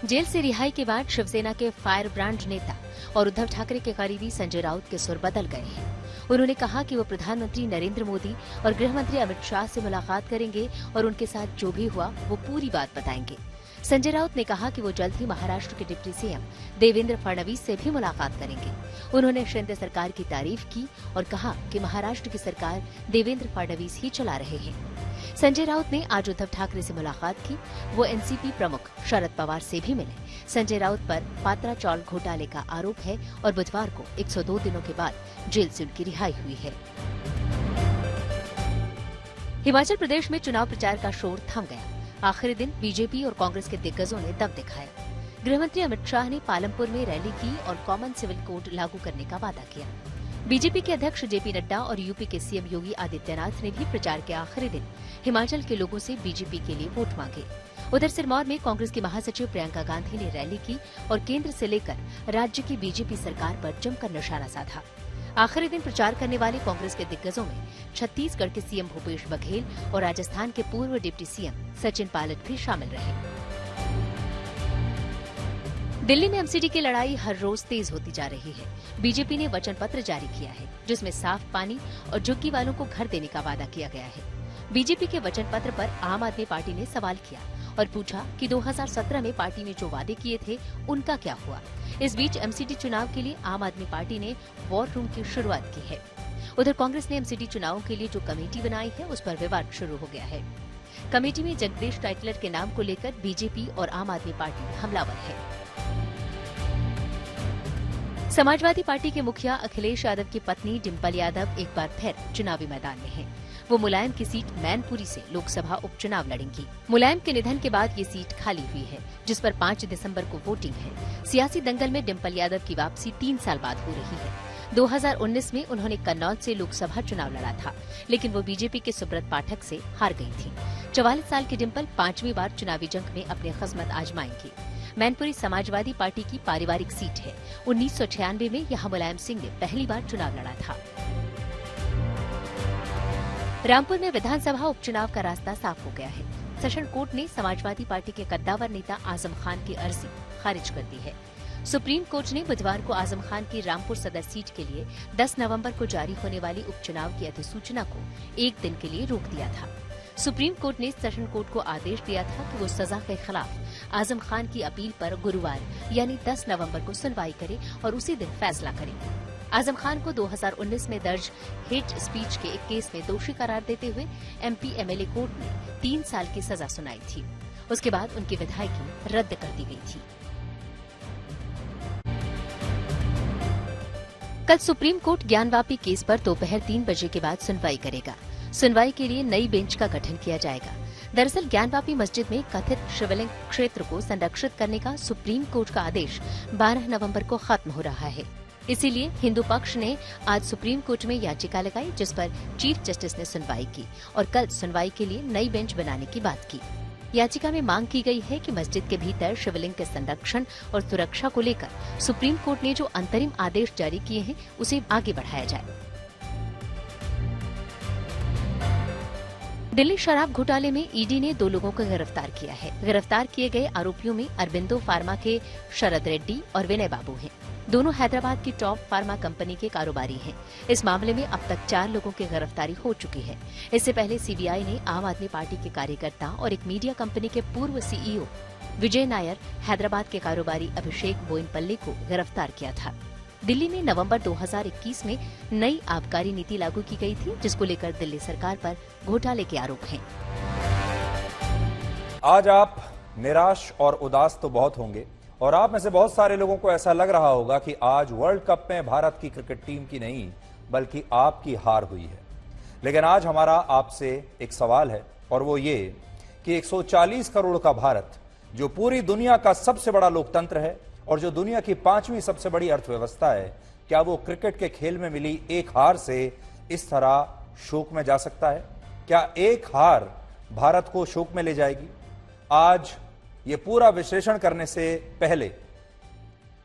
Jail से रिहाई के बाद शिवसेना के फायर ब्रांड नेता और उद्धव ठाकरे के करीबी संजय राउत के सुर बदल गए हैं। उन्होंने कहा कि वो प्रधानमंत्री नरेंद्र मोदी और गृह मंत्री अमित शाह से मुलाकात करेंगे और उनके साथ जो भी हुआ वो पूरी बात बताएंगे। संजय राउत ने कहा कि वो जल्द ही महाराष्ट्र के डिप्टी सीएम देवेंद्र फडणवीस से भी मुलाकात करेंगे। उन्होंने शिंदे सरकार की तारीफ की और कहा कि महाराष्ट्र की सरकार देवेंद्र फडणवीस ही चला रहे हैं। संजय राउत ने आज उद्धव ठाकरे से मुलाकात की। वो एनसीपी प्रमुख शरद पवार से भी मिले। संजय राउत पर पात्रा चौल घोटाले का आरोप है और बुधवार को 102 दिनों के बाद जेल से उनकी रिहाई हुई है। हिमाचल प्रदेश में चुनाव प्रचार का शोर थम गया। आखिरी दिन बीजेपी और कांग्रेस के दिग्गजों ने दम दिखाया। गृहमंत्री अमित शाह ने पालमपुर में रैली की और कॉमन सिविल कोड लागू करने का वादा किया। बीजेपी के अध्यक्ष जेपी नड्डा और यूपी के सीएम योगी आदित्यनाथ ने भी प्रचार के आखिरी दिन हिमाचल के लोगों से बीजेपी के लिए वोट मांगे। उधर सिरमौर में कांग्रेस की महासचिव प्रियंका गांधी ने रैली की और केंद्र से लेकर राज्य की बीजेपी सरकार पर जमकर निशाना साधा। आखिरी दिन प्रचार करने वाले कांग्रेस के दिग्गजों में छत्तीसगढ़ के सीएम भूपेश बघेल और राजस्थान के पूर्व डिप्टी सीएम सचिन पायलट भी शामिल रहे। दिल्ली में एमसीडी की लड़ाई हर रोज तेज होती जा रही है। बीजेपी ने वचन पत्र जारी किया है जिसमें साफ पानी और झुग्गी वालों को घर देने का वादा किया गया है। बीजेपी के वचन पत्र पर आम आदमी पार्टी ने सवाल किया और पूछा कि 2017 में पार्टी ने जो वादे किए थे उनका क्या हुआ। इस बीच एमसीडी चुनाव के लिए आम आदमी पार्टी ने वॉर रूम की शुरुआत की है। उधर कांग्रेस ने एमसीडी चुनाव के लिए जो कमेटी बनाई है उस पर विवाद शुरू हो गया है। कमेटी में जगदीश टाइटलर के नाम को लेकर बीजेपी और आम आदमी पार्टी हमलावर है। समाजवादी पार्टी के मुखिया अखिलेश यादव की पत्नी डिम्पल यादव एक बार फिर चुनावी मैदान में हैं। वो मुलायम की सीट मैनपुरी से लोकसभा उपचुनाव लड़ेंगी। मुलायम के निधन के बाद ये सीट खाली हुई है, जिस पर 5 दिसंबर को वोटिंग है। सियासी दंगल में डिम्पल यादव की वापसी 3 साल बाद हो रही है। 2019 में उन्होंने कन्नौज से लोकसभा चुनाव लड़ा था, लेकिन वो बीजेपी के सुब्रत पाठक से हार गई थी। 44 साल की डिम्पल 5वीं बार चुनावी जंग में अपनी किस्मत आजमाएंगी। मैनपुरी समाजवादी पार्टी की पारिवारिक सीट है। 1996 में यहाँ मुलायम सिंह ने पहली बार चुनाव लड़ा था। रामपुर में विधानसभा उपचुनाव का रास्ता साफ हो गया है। सेशन कोर्ट ने समाजवादी पार्टी के कद्दावर नेता आजम खान की अर्जी खारिज कर दी है। सुप्रीम कोर्ट ने बुधवार को आजम खान की रामपुर सदर सीट के लिए 10 नवंबर को जारी होने वाली उपचुनाव की अधिसूचना को 1 दिन के लिए रोक दिया था। सुप्रीम कोर्ट ने सेशन कोर्ट को आदेश दिया था कि वो सजा के खिलाफ आजम खान की अपील पर गुरुवार यानी 10 नवंबर को सुनवाई करे और उसी दिन फैसला करे। आजम खान को 2019 में दर्ज हेट स्पीच के एक केस में दोषी करार देते हुए एमपी एमएलए कोर्ट ने 3 साल की सजा सुनाई थी। उसके बाद उनकी विधायकी रद्द कर दी गई थी। कल सुप्रीम कोर्ट ज्ञानवापी केस पर दोपहर 3 बजे के बाद सुनवाई करेगा। सुनवाई के लिए नई बेंच का गठन किया जाएगा। दरअसल ज्ञानवापी मस्जिद में कथित शिवलिंग क्षेत्र को संरक्षित करने का सुप्रीम कोर्ट का आदेश 12 नवंबर को खत्म हो रहा है। इसीलिए हिंदू पक्ष ने आज सुप्रीम कोर्ट में याचिका लगाई, जिस पर चीफ जस्टिस ने सुनवाई की और कल सुनवाई के लिए नई बेंच बनाने की बात की। याचिका में मांग की गई है कि मस्जिद के भीतर शिवलिंग के संरक्षण और सुरक्षा को लेकर सुप्रीम कोर्ट ने जो अंतरिम आदेश जारी किए हैं उसे आगे बढ़ाया जाए। दिल्ली शराब घोटाले में ईडी ने 2 लोगों को गिरफ्तार किया है। गिरफ्तार किए गए आरोपियों में अरबिंदो फार्मा के शरद रेड्डी और विनय बाबू हैं। दोनों हैदराबाद की टॉप फार्मा कंपनी के कारोबारी हैं। इस मामले में अब तक 4 लोगों की गिरफ्तारी हो चुकी है। इससे पहले सीबीआई ने आम आदमी पार्टी के कार्यकर्ता और एक मीडिया कंपनी के पूर्व सीईओ विजय नायर, हैदराबाद के कारोबारी अभिषेक बोइनपल्ली को गिरफ्तार किया था। दिल्ली में नवंबर 2021 में नई आबकारी नीति लागू की गई थी, जिसको लेकर दिल्ली सरकार पर घोटाले के आरोप हैं। आज आप निराश और उदास तो बहुत होंगे और आप में से बहुत सारे लोगों को ऐसा लग रहा होगा कि आज वर्ल्ड कप में भारत की क्रिकेट टीम की नहीं बल्कि आपकी हार हुई है। लेकिन आज हमारा आपसे एक सवाल है और वो ये कि 140 करोड़ का भारत, जो पूरी दुनिया का सबसे बड़ा लोकतंत्र है और जो दुनिया की 5वीं सबसे बड़ी अर्थव्यवस्था है, क्या वो क्रिकेट के खेल में मिली एक हार से इस तरह शोक में जा सकता है? क्या एक हार भारत को शोक में ले जाएगी? आज ये पूरा विश्लेषण करने से पहले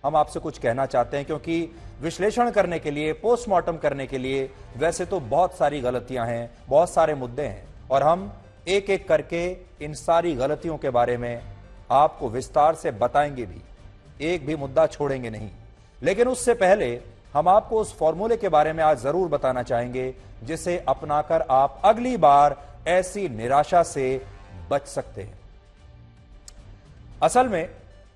हम आपसे कुछ कहना चाहते हैं, क्योंकि विश्लेषण करने के लिए, पोस्टमार्टम करने के लिए वैसे तो बहुत सारी गलतियां हैं, बहुत सारे मुद्दे हैं और हम एक एक करके इन सारी गलतियों के बारे में आपको विस्तार से बताएंगे भी, एक भी मुद्दा छोड़ेंगे नहीं। लेकिन उससे पहले हम आपको उस फॉर्मूले के बारे में आज जरूर बताना चाहेंगे जिसे अपनाकर आप अगली बार ऐसी निराशा से बच सकते हैं। असल में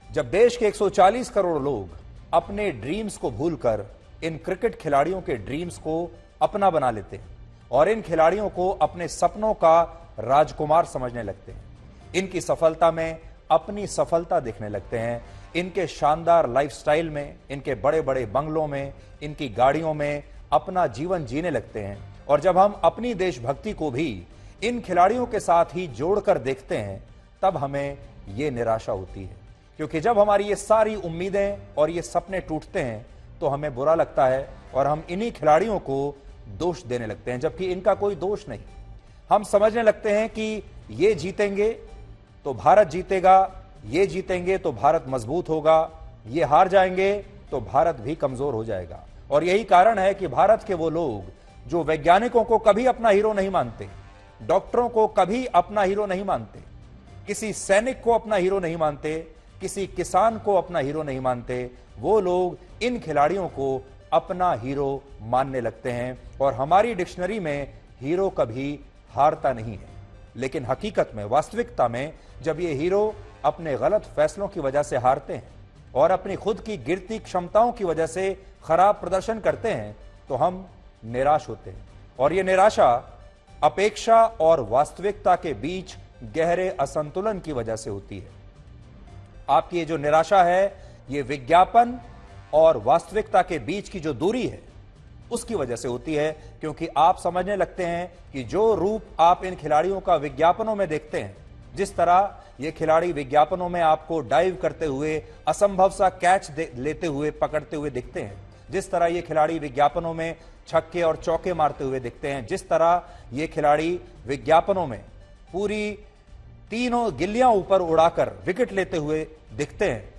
जब देश के 140 करोड़ लोग अपने ड्रीम्स को भूलकर इन क्रिकेट खिलाड़ियों के ड्रीम्स को अपना बना लेते हैं और इन खिलाड़ियों को अपने सपनों का राजकुमार समझने लगते हैं, इनकी सफलता में अपनी सफलता देखने लगते हैं, इनके शानदार लाइफस्टाइल में, इनके बड़े बड़े बंगलों में, इनकी गाड़ियों में अपना जीवन जीने लगते हैं। और जब हम अपनी देशभक्ति को भी इन खिलाड़ियों के साथ ही जोड़कर देखते हैं तब हमें यह निराशा होती है, क्योंकि जब हमारी ये सारी उम्मीदें और ये सपने टूटते हैं तो हमें बुरा लगता है और हम इन्हीं खिलाड़ियों को दोष देने लगते हैं, जबकि इनका कोई दोष नहीं। हम समझने लगते हैं कि ये जीतेंगे तो भारत जीतेगा, ये जीतेंगे तो भारत मजबूत होगा, ये हार जाएंगे तो भारत भी कमजोर हो जाएगा। और यही कारण है कि भारत के वो लोग जो वैज्ञानिकों को कभी अपना हीरो नहीं मानते, डॉक्टरों को कभी अपना हीरो नहीं मानते, किसी सैनिक को अपना हीरो नहीं मानते, किसी किसान को अपना हीरो नहीं मानते, वो लोग इन खिलाड़ियों को अपना हीरो मानने लगते हैं। और हमारी डिक्शनरी में हीरो कभी हारता नहीं है, लेकिन हकीकत में, वास्तविकता में जब ये हीरो अपने गलत फैसलों की वजह से हारते हैं और अपनी खुद की गिरती क्षमताओं की वजह से खराब प्रदर्शन करते हैं तो हम निराश होते हैं। और ये निराशा अपेक्षा और वास्तविकता के बीच गहरे असंतुलन की वजह से होती है। आपकी ये जो निराशा है, ये विज्ञापन और वास्तविकता के बीच की जो दूरी है उसकी वजह से होती है, क्योंकि आप समझने लगते हैं कि जो रूप आप इन खिलाड़ियों का विज्ञापनों में देखते हैं, जिस तरह ये खिलाड़ी विज्ञापनों में आपको डाइव करते हुए असंभव सा कैच लेते हुए, पकड़ते हुए दिखते हैं, जिस तरह ये खिलाड़ी विज्ञापनों में छक्के और चौके मारते हुए दिखते हैं, जिस तरह ये खिलाड़ी विज्ञापनों में पूरी तीनों गिल्लियां ऊपर उड़ाकर विकेट लेते हुए दिखते हैं,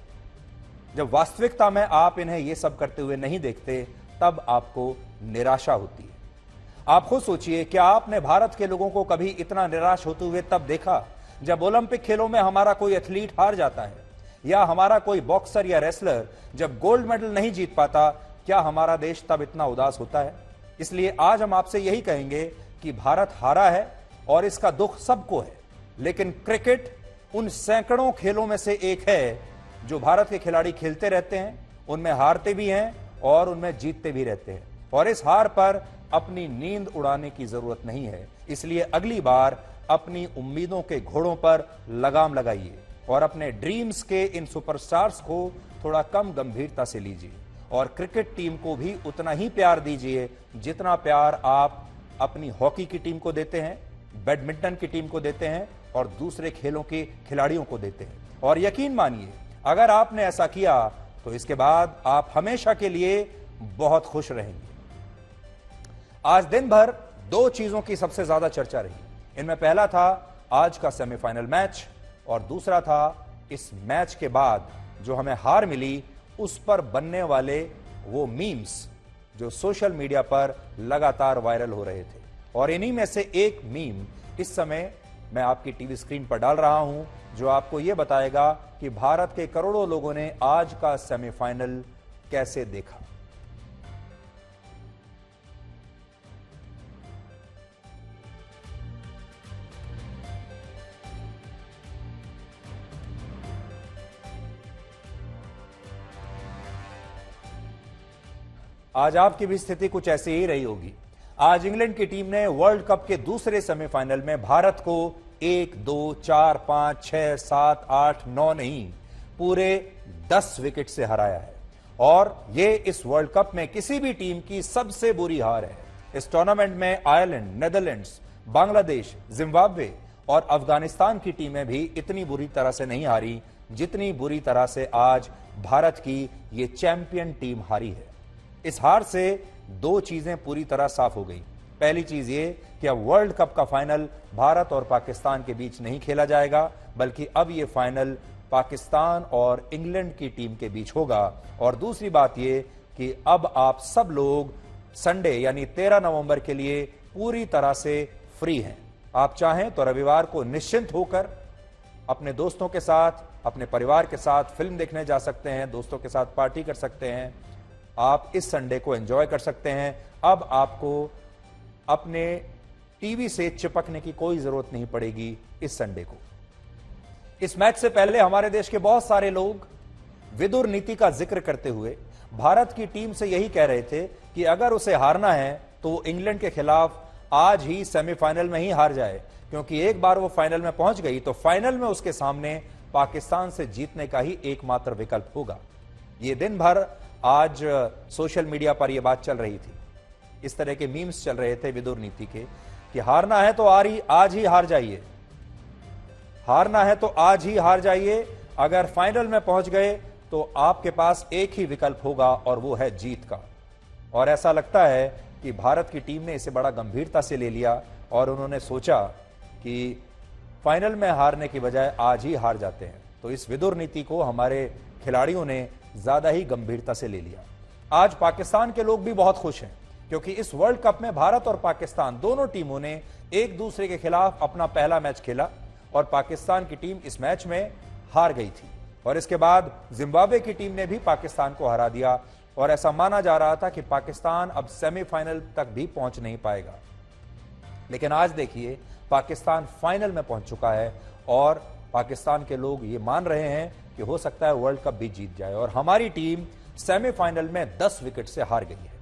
जब वास्तविकता में आप इन्हें ये सब करते हुए नहीं देखते तब आपको निराशा होती है। आप खुद सोचिए, क्या आपने भारत के लोगों को कभी इतना निराश होते हुए तब देखा जब ओलंपिक खेलों में हमारा कोई एथलीट हार जाता है, या हमारा कोई बॉक्सर या रेसलर जब गोल्ड मेडल नहीं जीत पाता? क्या हमारा देश तब इतना उदास होता है? इसलिए आज हम आपसे यही कहेंगे कि भारत हारा है और इसका दुख सबको है, लेकिन क्रिकेट उन सैकड़ों खेलों में से एक है जो भारत के खिलाड़ी खेलते रहते हैं, उनमें हारते भी हैं और उनमें जीतते भी रहते हैं। और इस हार पर अपनी नींद उड़ाने की जरूरत नहीं है। इसलिए अगली बार अपनी उम्मीदों के घोड़ों पर लगाम लगाइए और अपने ड्रीम्स के इन सुपरस्टार्स को थोड़ा कम गंभीरता से लीजिए और क्रिकेट टीम को भी उतना ही प्यार दीजिए जितना प्यार आप अपनी हॉकी की टीम को देते हैं, बैडमिंटन की टीम को देते हैं और दूसरे खेलों के खिलाड़ियों को देते हैं। और यकीन मानिए, अगर आपने ऐसा किया तो इसके बाद आप हमेशा के लिए बहुत खुश रहेंगे। आज दिन भर दो चीजों की सबसे ज्यादा चर्चा रही। इनमें पहला था आज का सेमीफाइनल मैच और दूसरा था इस मैच के बाद जो हमें हार मिली उस पर बनने वाले वो मीम्स जो सोशल मीडिया पर लगातार वायरल हो रहे थे। और इन्हीं में से एक मीम इस समय मैं आपकी टीवी स्क्रीन पर डाल रहा हूं जो आपको यह बताएगा कि भारत के करोड़ों लोगों ने आज का सेमीफाइनल कैसे देखा। आज आपकी भी स्थिति कुछ ऐसी ही रही होगी। आज इंग्लैंड की टीम ने वर्ल्ड कप के दूसरे सेमीफाइनल में भारत को 1, 2, 4, 5, 6, 7, 8, 9 नहीं, पूरे 10 विकेट से हराया है। और ये इस वर्ल्ड कप में किसी भी टीम की सबसे बुरी हार है। इस टूर्नामेंट में आयरलैंड, नेदरलैंड्स, बांग्लादेश, जिम्बाब्वे और अफगानिस्तान की टीमें भी इतनी बुरी तरह से नहीं हारी जितनी बुरी तरह से आज भारत की ये चैंपियन टीम हारी है। इस हार से दो चीजें पूरी तरह साफ हो गई। पहली चीज ये कि अब वर्ल्ड कप का फाइनल भारत और पाकिस्तान के बीच नहीं खेला जाएगा, बल्कि अब ये फाइनल पाकिस्तान और इंग्लैंड की टीम के बीच होगा। और दूसरी बात ये कि अब आप सब लोग संडे यानी 13 नवंबर के लिए पूरी तरह से फ्री हैं। आप चाहें तो रविवार को निश्चिंत होकर अपने दोस्तों के साथ, अपने परिवार के साथ फिल्म देखने जा सकते हैं, दोस्तों के साथ पार्टी कर सकते हैं, आप इस संडे को एंजॉय कर सकते हैं। अब आपको अपने टीवी से चिपकने की कोई जरूरत नहीं पड़ेगी इस संडे को। इस मैच से पहले हमारे देश के बहुत सारे लोग विदुर नीति का जिक्र करते हुए भारत की टीम से यही कह रहे थे कि अगर उसे हारना है तो इंग्लैंड के खिलाफ आज ही सेमीफाइनल में ही हार जाए, क्योंकि एक बार वो फाइनल में पहुंच गई तो फाइनल में उसके सामने पाकिस्तान से जीतने का ही एकमात्र विकल्प होगा। ये दिन भर आज सोशल मीडिया पर यह बात चल रही थी, इस तरह के मीम्स चल रहे थे विदुर नीति के कि हारना है तो आज ही हार जाइए, हारना है तो आज ही हार जाइए, अगर फाइनल में पहुंच गए तो आपके पास एक ही विकल्प होगा और वो है जीत का। और ऐसा लगता है कि भारत की टीम ने इसे बड़ा गंभीरता से ले लिया और उन्होंने सोचा कि फाइनल में हारने की बजाय आज ही हार जाते हैं। तो इस विदुर नीति को हमारे खिलाड़ियों ने ज्यादा ही गंभीरता से ले लिया। आज पाकिस्तान के लोग भी बहुत खुश हैं, क्योंकि इस वर्ल्ड कप में भारत और पाकिस्तान दोनों टीमों ने एक दूसरे के खिलाफ अपना पहला मैच खेला और पाकिस्तान की टीम इस मैच में हार गई थी और इसके बाद जिम्बाब्वे की टीम ने भी पाकिस्तान को हरा दिया और ऐसा माना जा रहा था कि पाकिस्तान अब सेमीफाइनल तक भी पहुंच नहीं पाएगा। लेकिन आज देखिए पाकिस्तान फाइनल में पहुंच चुका है और पाकिस्तान के लोग ये मान रहे हैं कि हो सकता है वर्ल्ड कप भी जीत जाए और हमारी टीम सेमीफाइनल में 10 विकेट से हार गई है।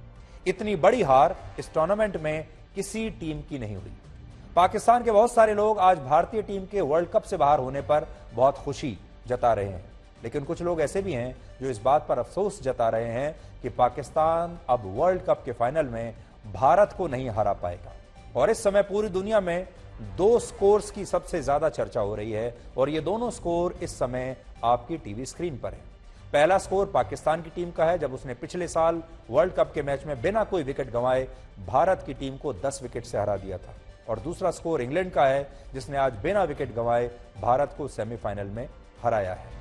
इतनी बड़ी हार इस टूर्नामेंट में किसी टीम की नहीं हुई। पाकिस्तान के बहुत सारे लोग आज भारतीय टीम के वर्ल्ड कप से बाहर होने पर बहुत खुशी जता रहे हैं, लेकिन कुछ लोग ऐसे भी हैं जो इस बात पर अफसोस जता रहे हैं कि पाकिस्तान अब वर्ल्ड कप के फाइनल में भारत को नहीं हरा पाएगा। और इस समय पूरी दुनिया में 2 स्कोर्स की सबसे ज्यादा चर्चा हो रही है और ये दोनों स्कोर इस समय आपकी टीवी स्क्रीन पर है। पहला स्कोर पाकिस्तान की टीम का है, जब उसने पिछले साल वर्ल्ड कप के मैच में बिना कोई विकेट गंवाए भारत की टीम को 10 विकेट से हरा दिया था। और दूसरा स्कोर इंग्लैंड का है, जिसने आज बिना विकेट गंवाए भारत को सेमीफाइनल में हराया है।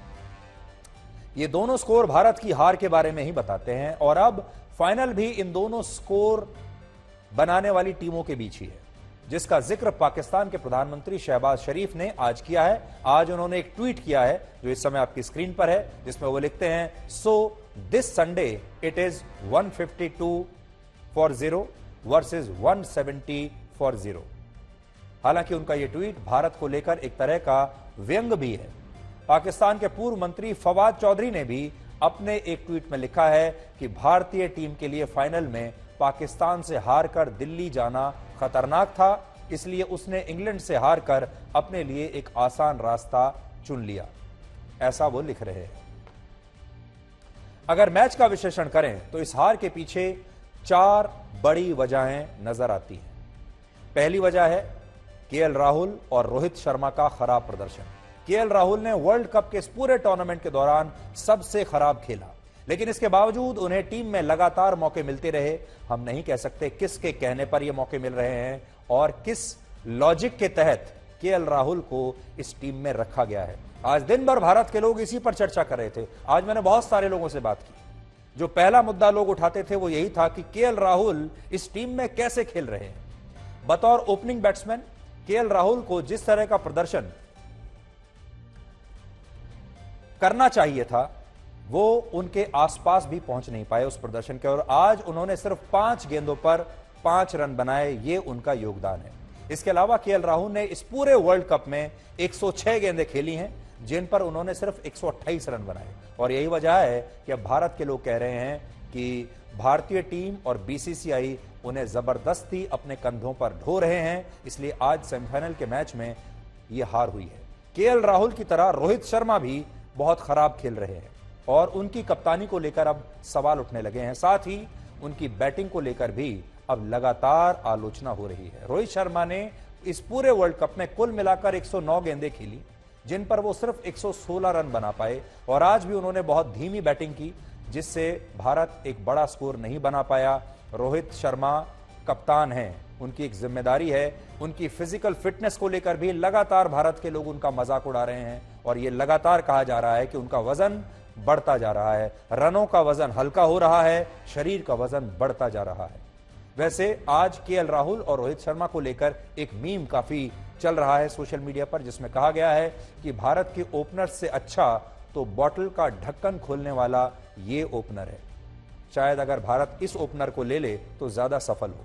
ये दोनों स्कोर भारत की हार के बारे में ही बताते हैं और अब फाइनल भी इन दोनों स्कोर बनाने वाली टीमों के बीच ही है, जिसका जिक्र पाकिस्तान के प्रधानमंत्री शहबाज शरीफ ने आज किया है। आज उन्होंने एक ट्वीट किया है जो इस समय आपकी स्क्रीन पर है, जिसमें वो लिखते हैं, so this Sunday it is 152 for 0 versus 170 for 0। हालांकि उनका यह ट्वीट भारत को लेकर एक तरह का व्यंग भी है। पाकिस्तान के पूर्व मंत्री फवाद चौधरी ने भी अपने एक ट्वीट में लिखा है कि भारतीय टीम के लिए फाइनल में पाकिस्तान से हारकर दिल्ली जाना खतरनाक था, इसलिए उसने इंग्लैंड से हारकर अपने लिए एक आसान रास्ता चुन लिया। ऐसा वो लिख रहे हैं। अगर मैच का विश्लेषण करें तो इस हार के पीछे 4 बड़ी वजहें नजर आती हैं। पहली वजह है केएल राहुल और रोहित शर्मा का खराब प्रदर्शन। केएल राहुल ने वर्ल्ड कप के इस पूरे टूर्नामेंट के दौरान सबसे खराब खेला, लेकिन इसके बावजूद उन्हें टीम में लगातार मौके मिलते रहे। हम नहीं कह सकते किसके कहने पर यह मौके मिल रहे हैं और किस लॉजिक के तहत केएल राहुल को इस टीम में रखा गया है। आज दिन भर भारत के लोग इसी पर चर्चा कर रहे थे। आज मैंने बहुत सारे लोगों से बात की, जो पहला मुद्दा लोग उठाते थे वो यही था कि केएल राहुल इस टीम में कैसे खेल रहे हैं। बतौर ओपनिंग बैट्समैन केएल राहुल को जिस तरह का प्रदर्शन करना चाहिए था वो उनके आसपास भी पहुंच नहीं पाए उस प्रदर्शन के, और आज उन्होंने सिर्फ 5 गेंदों पर 5 रन बनाए, ये उनका योगदान है। इसके अलावा केएल राहुल ने इस पूरे वर्ल्ड कप में 106 गेंदें खेली हैं, जिन पर उन्होंने सिर्फ 128 रन बनाए। और यही वजह है कि अब भारत के लोग कह रहे हैं कि भारतीय टीम और बीसीसीआई उन्हें जबरदस्ती अपने कंधों पर ढो रहे हैं, इसलिए आज सेमीफाइनल के मैच में यह हार हुई है। केएल राहुल की तरह रोहित शर्मा भी बहुत खराब खेल रहे हैं और उनकी कप्तानी को लेकर अब सवाल उठने लगे हैं। साथ ही उनकी बैटिंग को लेकर भी अब लगातार आलोचना हो रही है। रोहित शर्मा ने इस पूरे वर्ल्ड कप में कुल मिलाकर 109 गेंदें खेली, जिन पर वो सिर्फ 116 रन बना पाए, और आज भी उन्होंने बहुत धीमी बैटिंग की, जिससे भारत एक बड़ा स्कोर नहीं बना पाया। रोहित शर्मा कप्तान हैं, उनकी एक जिम्मेदारी है। उनकी फिजिकल फिटनेस को लेकर भी लगातार भारत के लोग उनका मजाक उड़ा रहे हैं और ये लगातार कहा जा रहा है कि उनका वजन बढ़ता जा रहा है, रनों का वजन हल्का हो रहा है, शरीर का वजन बढ़ता जा रहा है। वैसे आज केएल राहुल और रोहित शर्मा को लेकर एक मीम काफी चल रहा है सोशल मीडिया पर, जिसमें कहा गया है कि भारत के ओपनर से अच्छा तो बॉटल का ढक्कन खोलने वाला ये ओपनर है। शायद अगर भारत इस ओपनर को ले ले तो ज्यादा सफल हो।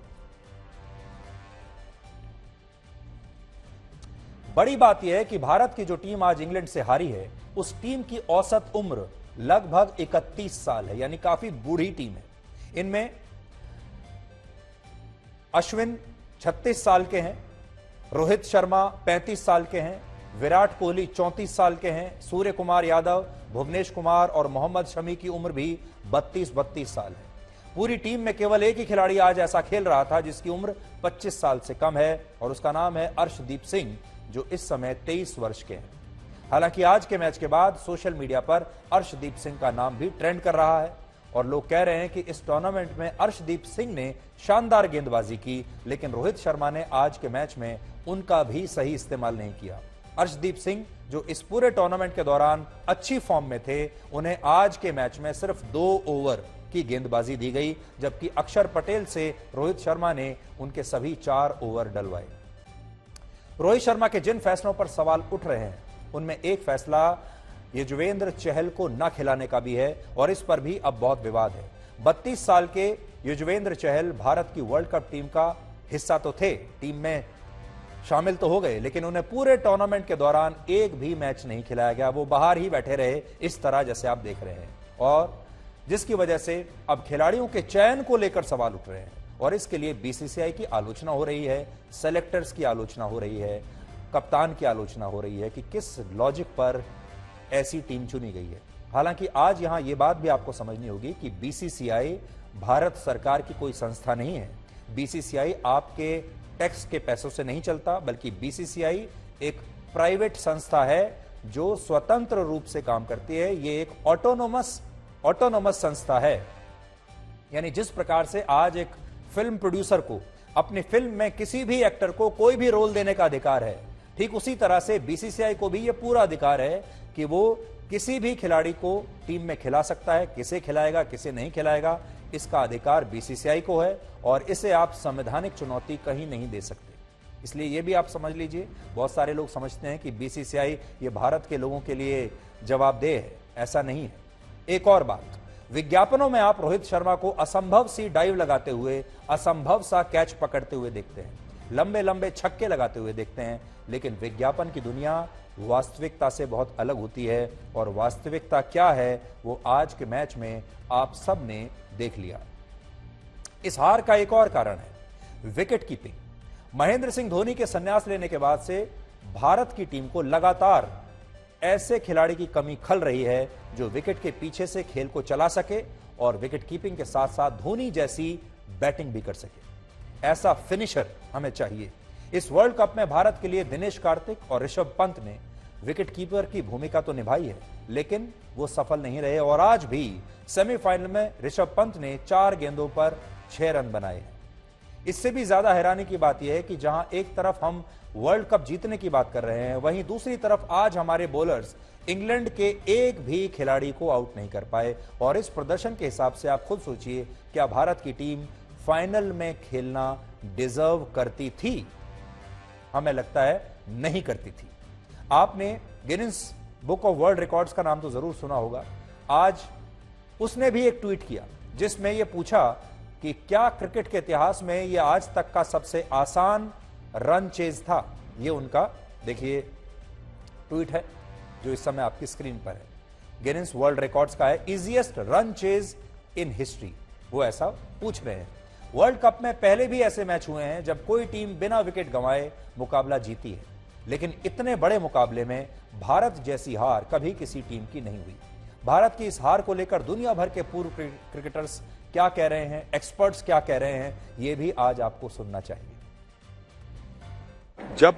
बड़ी बात यह है कि भारत की जो टीम आज इंग्लैंड से हारी है, उस टीम की औसत उम्र लगभग 31 साल है, यानी काफी बूढ़ी टीम है। इनमें अश्विन 36 साल के हैं, रोहित शर्मा 35 साल के हैं, विराट कोहली 34 साल के हैं, सूर्य कुमार यादव, भुवनेश कुमार और मोहम्मद शमी की उम्र भी 32 साल है। पूरी टीम में केवल एक ही खिलाड़ी आज ऐसा खेल रहा था जिसकी उम्र 25 साल से कम है, और उसका नाम है अर्शदीप सिंह, जो इस समय 23 वर्ष के हैं। हालांकि आज के मैच के बाद सोशल मीडिया पर अर्शदीप सिंह का नाम भी ट्रेंड कर रहा है, और लोग कह रहे हैं कि इस टूर्नामेंट में अर्शदीप सिंह ने शानदार गेंदबाजी की, लेकिन रोहित शर्मा ने आज के मैच में उनका भी सही इस्तेमाल नहीं किया। अर्शदीप सिंह, जो इस पूरे टूर्नामेंट के दौरान अच्छी फॉर्म में थे, उन्हें आज के मैच में सिर्फ 2 ओवर की गेंदबाजी दी गई, जबकि अक्षर पटेल से रोहित शर्मा ने उनके सभी 4 ओवर डलवाए। रोहित शर्मा के जिन फैसलों पर सवाल उठ रहे हैं, उनमें एक फैसला युजवेंद्र चहल को न खिलाने का भी है, और इस पर भी अब बहुत विवाद है। 32 साल के युजवेंद्र चहल भारत की वर्ल्ड कप टीम का हिस्सा तो थे, टीम में शामिल तो हो गए, लेकिन उन्हें पूरे टूर्नामेंट के दौरान एक भी मैच नहीं खिलाया गया। वो बाहर ही बैठे रहे, इस तरह जैसे आप देख रहे हैं, और जिसकी वजह से अब खिलाड़ियों के चयन को लेकर सवाल उठ रहे हैं, और इसके लिए बीसीसीआई की आलोचना हो रही है, सेलेक्टर्स की आलोचना हो रही है, कप्तान की आलोचना हो रही है कि किस लॉजिक पर ऐसी टीम चुनी गई है। हालांकि आज यहां यह बात भी आपको समझनी होगी कि बीसीसीआई भारत सरकार की कोई संस्था नहीं है। बीसीसीआई आपके टैक्स के पैसों से नहीं चलता, बल्कि बीसीसीआई एक प्राइवेट संस्था है जो स्वतंत्र रूप से काम करती है। ये एक ऑटोनोमस संस्था है, यानी जिस प्रकार से आज एक फिल्म प्रोड्यूसर को अपनी फिल्म में किसी भी एक्टर को कोई भी रोल देने का अधिकार है, ठीक उसी तरह से बीसीसीआई को भी यह पूरा अधिकार है कि वो किसी भी खिलाड़ी को टीम में खिला सकता है। किसे खिलाएगा, किसे नहीं खिलाएगा, इसका अधिकार बीसीसीआई को है, और इसे आप संवैधानिक चुनौती कहीं नहीं दे सकते। इसलिए यह भी आप समझ लीजिए, बहुत सारे लोग समझते हैं कि बीसीसीआई ये भारत के लोगों के लिए जवाबदेह है, ऐसा नहीं है। एक और बात, विज्ञापनों में आप रोहित शर्मा को असंभव सी डाइव लगाते हुए, असंभव सा कैच पकड़ते हुए देखते हैं, लंबे लंबे छक्के लगाते हुए देखते हैं, लेकिन विज्ञापन की दुनिया वास्तविकता से बहुत अलग होती है, और वास्तविकता क्या है वो आज के मैच में आप सब ने देख लिया। इस हार का एक और कारण है विकेट कीपिंग। महेंद्र सिंह धोनी के संन्यास लेने के बाद से भारत की टीम को लगातार ऐसे खिलाड़ी की कमी खल रही है जो विकेट के पीछे से खेल को चला सके और विकेट कीपिंग के साथ साथ धोनी जैसी बैटिंग भी कर सके। ऐसा फिनिशर हमें चाहिए। इस वर्ल्ड कप में भारत के लिए दिनेश कार्तिक और ऋषभ पंत ने विकेट कीपर की भूमिका तो निभाई है, लेकिन वो सफल नहीं रहे, और आज भी सेमीफाइनल में ऋषभ पंत ने 4 गेंदों पर 6 रन बनाए हैं। इससे भी ज्यादा हैरानी की बात यह है कि जहां एक तरफ हम वर्ल्ड कप जीतने की बात कर रहे हैं, वहीं दूसरी तरफ आज हमारे बॉलर्स इंग्लैंड के एक भी खिलाड़ी को आउट नहीं कर पाए, और इस प्रदर्शन के हिसाब से आप खुद सोचिए, क्या भारत की टीम फाइनल में खेलना डिजर्व करती थी? हमें लगता है नहीं करती थी। आपने Guinness book of world records का नाम तो जरूर सुना होगा। आज उसने भी एक ट्वीट किया जिसमें यह पूछा कि क्या क्रिकेट के इतिहास में यह आज तक का सबसे आसान रन चेज था। यह उनका देखिए ट्वीट है जो इस समय आपकी स्क्रीन पर है। गिनीज वर्ल्ड रिकॉर्ड्स का है easiest run chase in history. वो ऐसा पूछ रहे हैं। वर्ल्ड कप में पहले भी ऐसे मैच हुए हैं जब कोई टीम बिना विकेट गंवाए मुकाबला जीती है, लेकिन इतने बड़े मुकाबले में भारत जैसी हार कभी किसी टीम की नहीं हुई। भारत की इस हार को लेकर दुनिया भर के पूर्व क्रिकेटर्स क्या कह रहे हैं, एक्सपर्ट्स क्या कह रहे हैं, यह भी आज आपको सुनना चाहिए। जब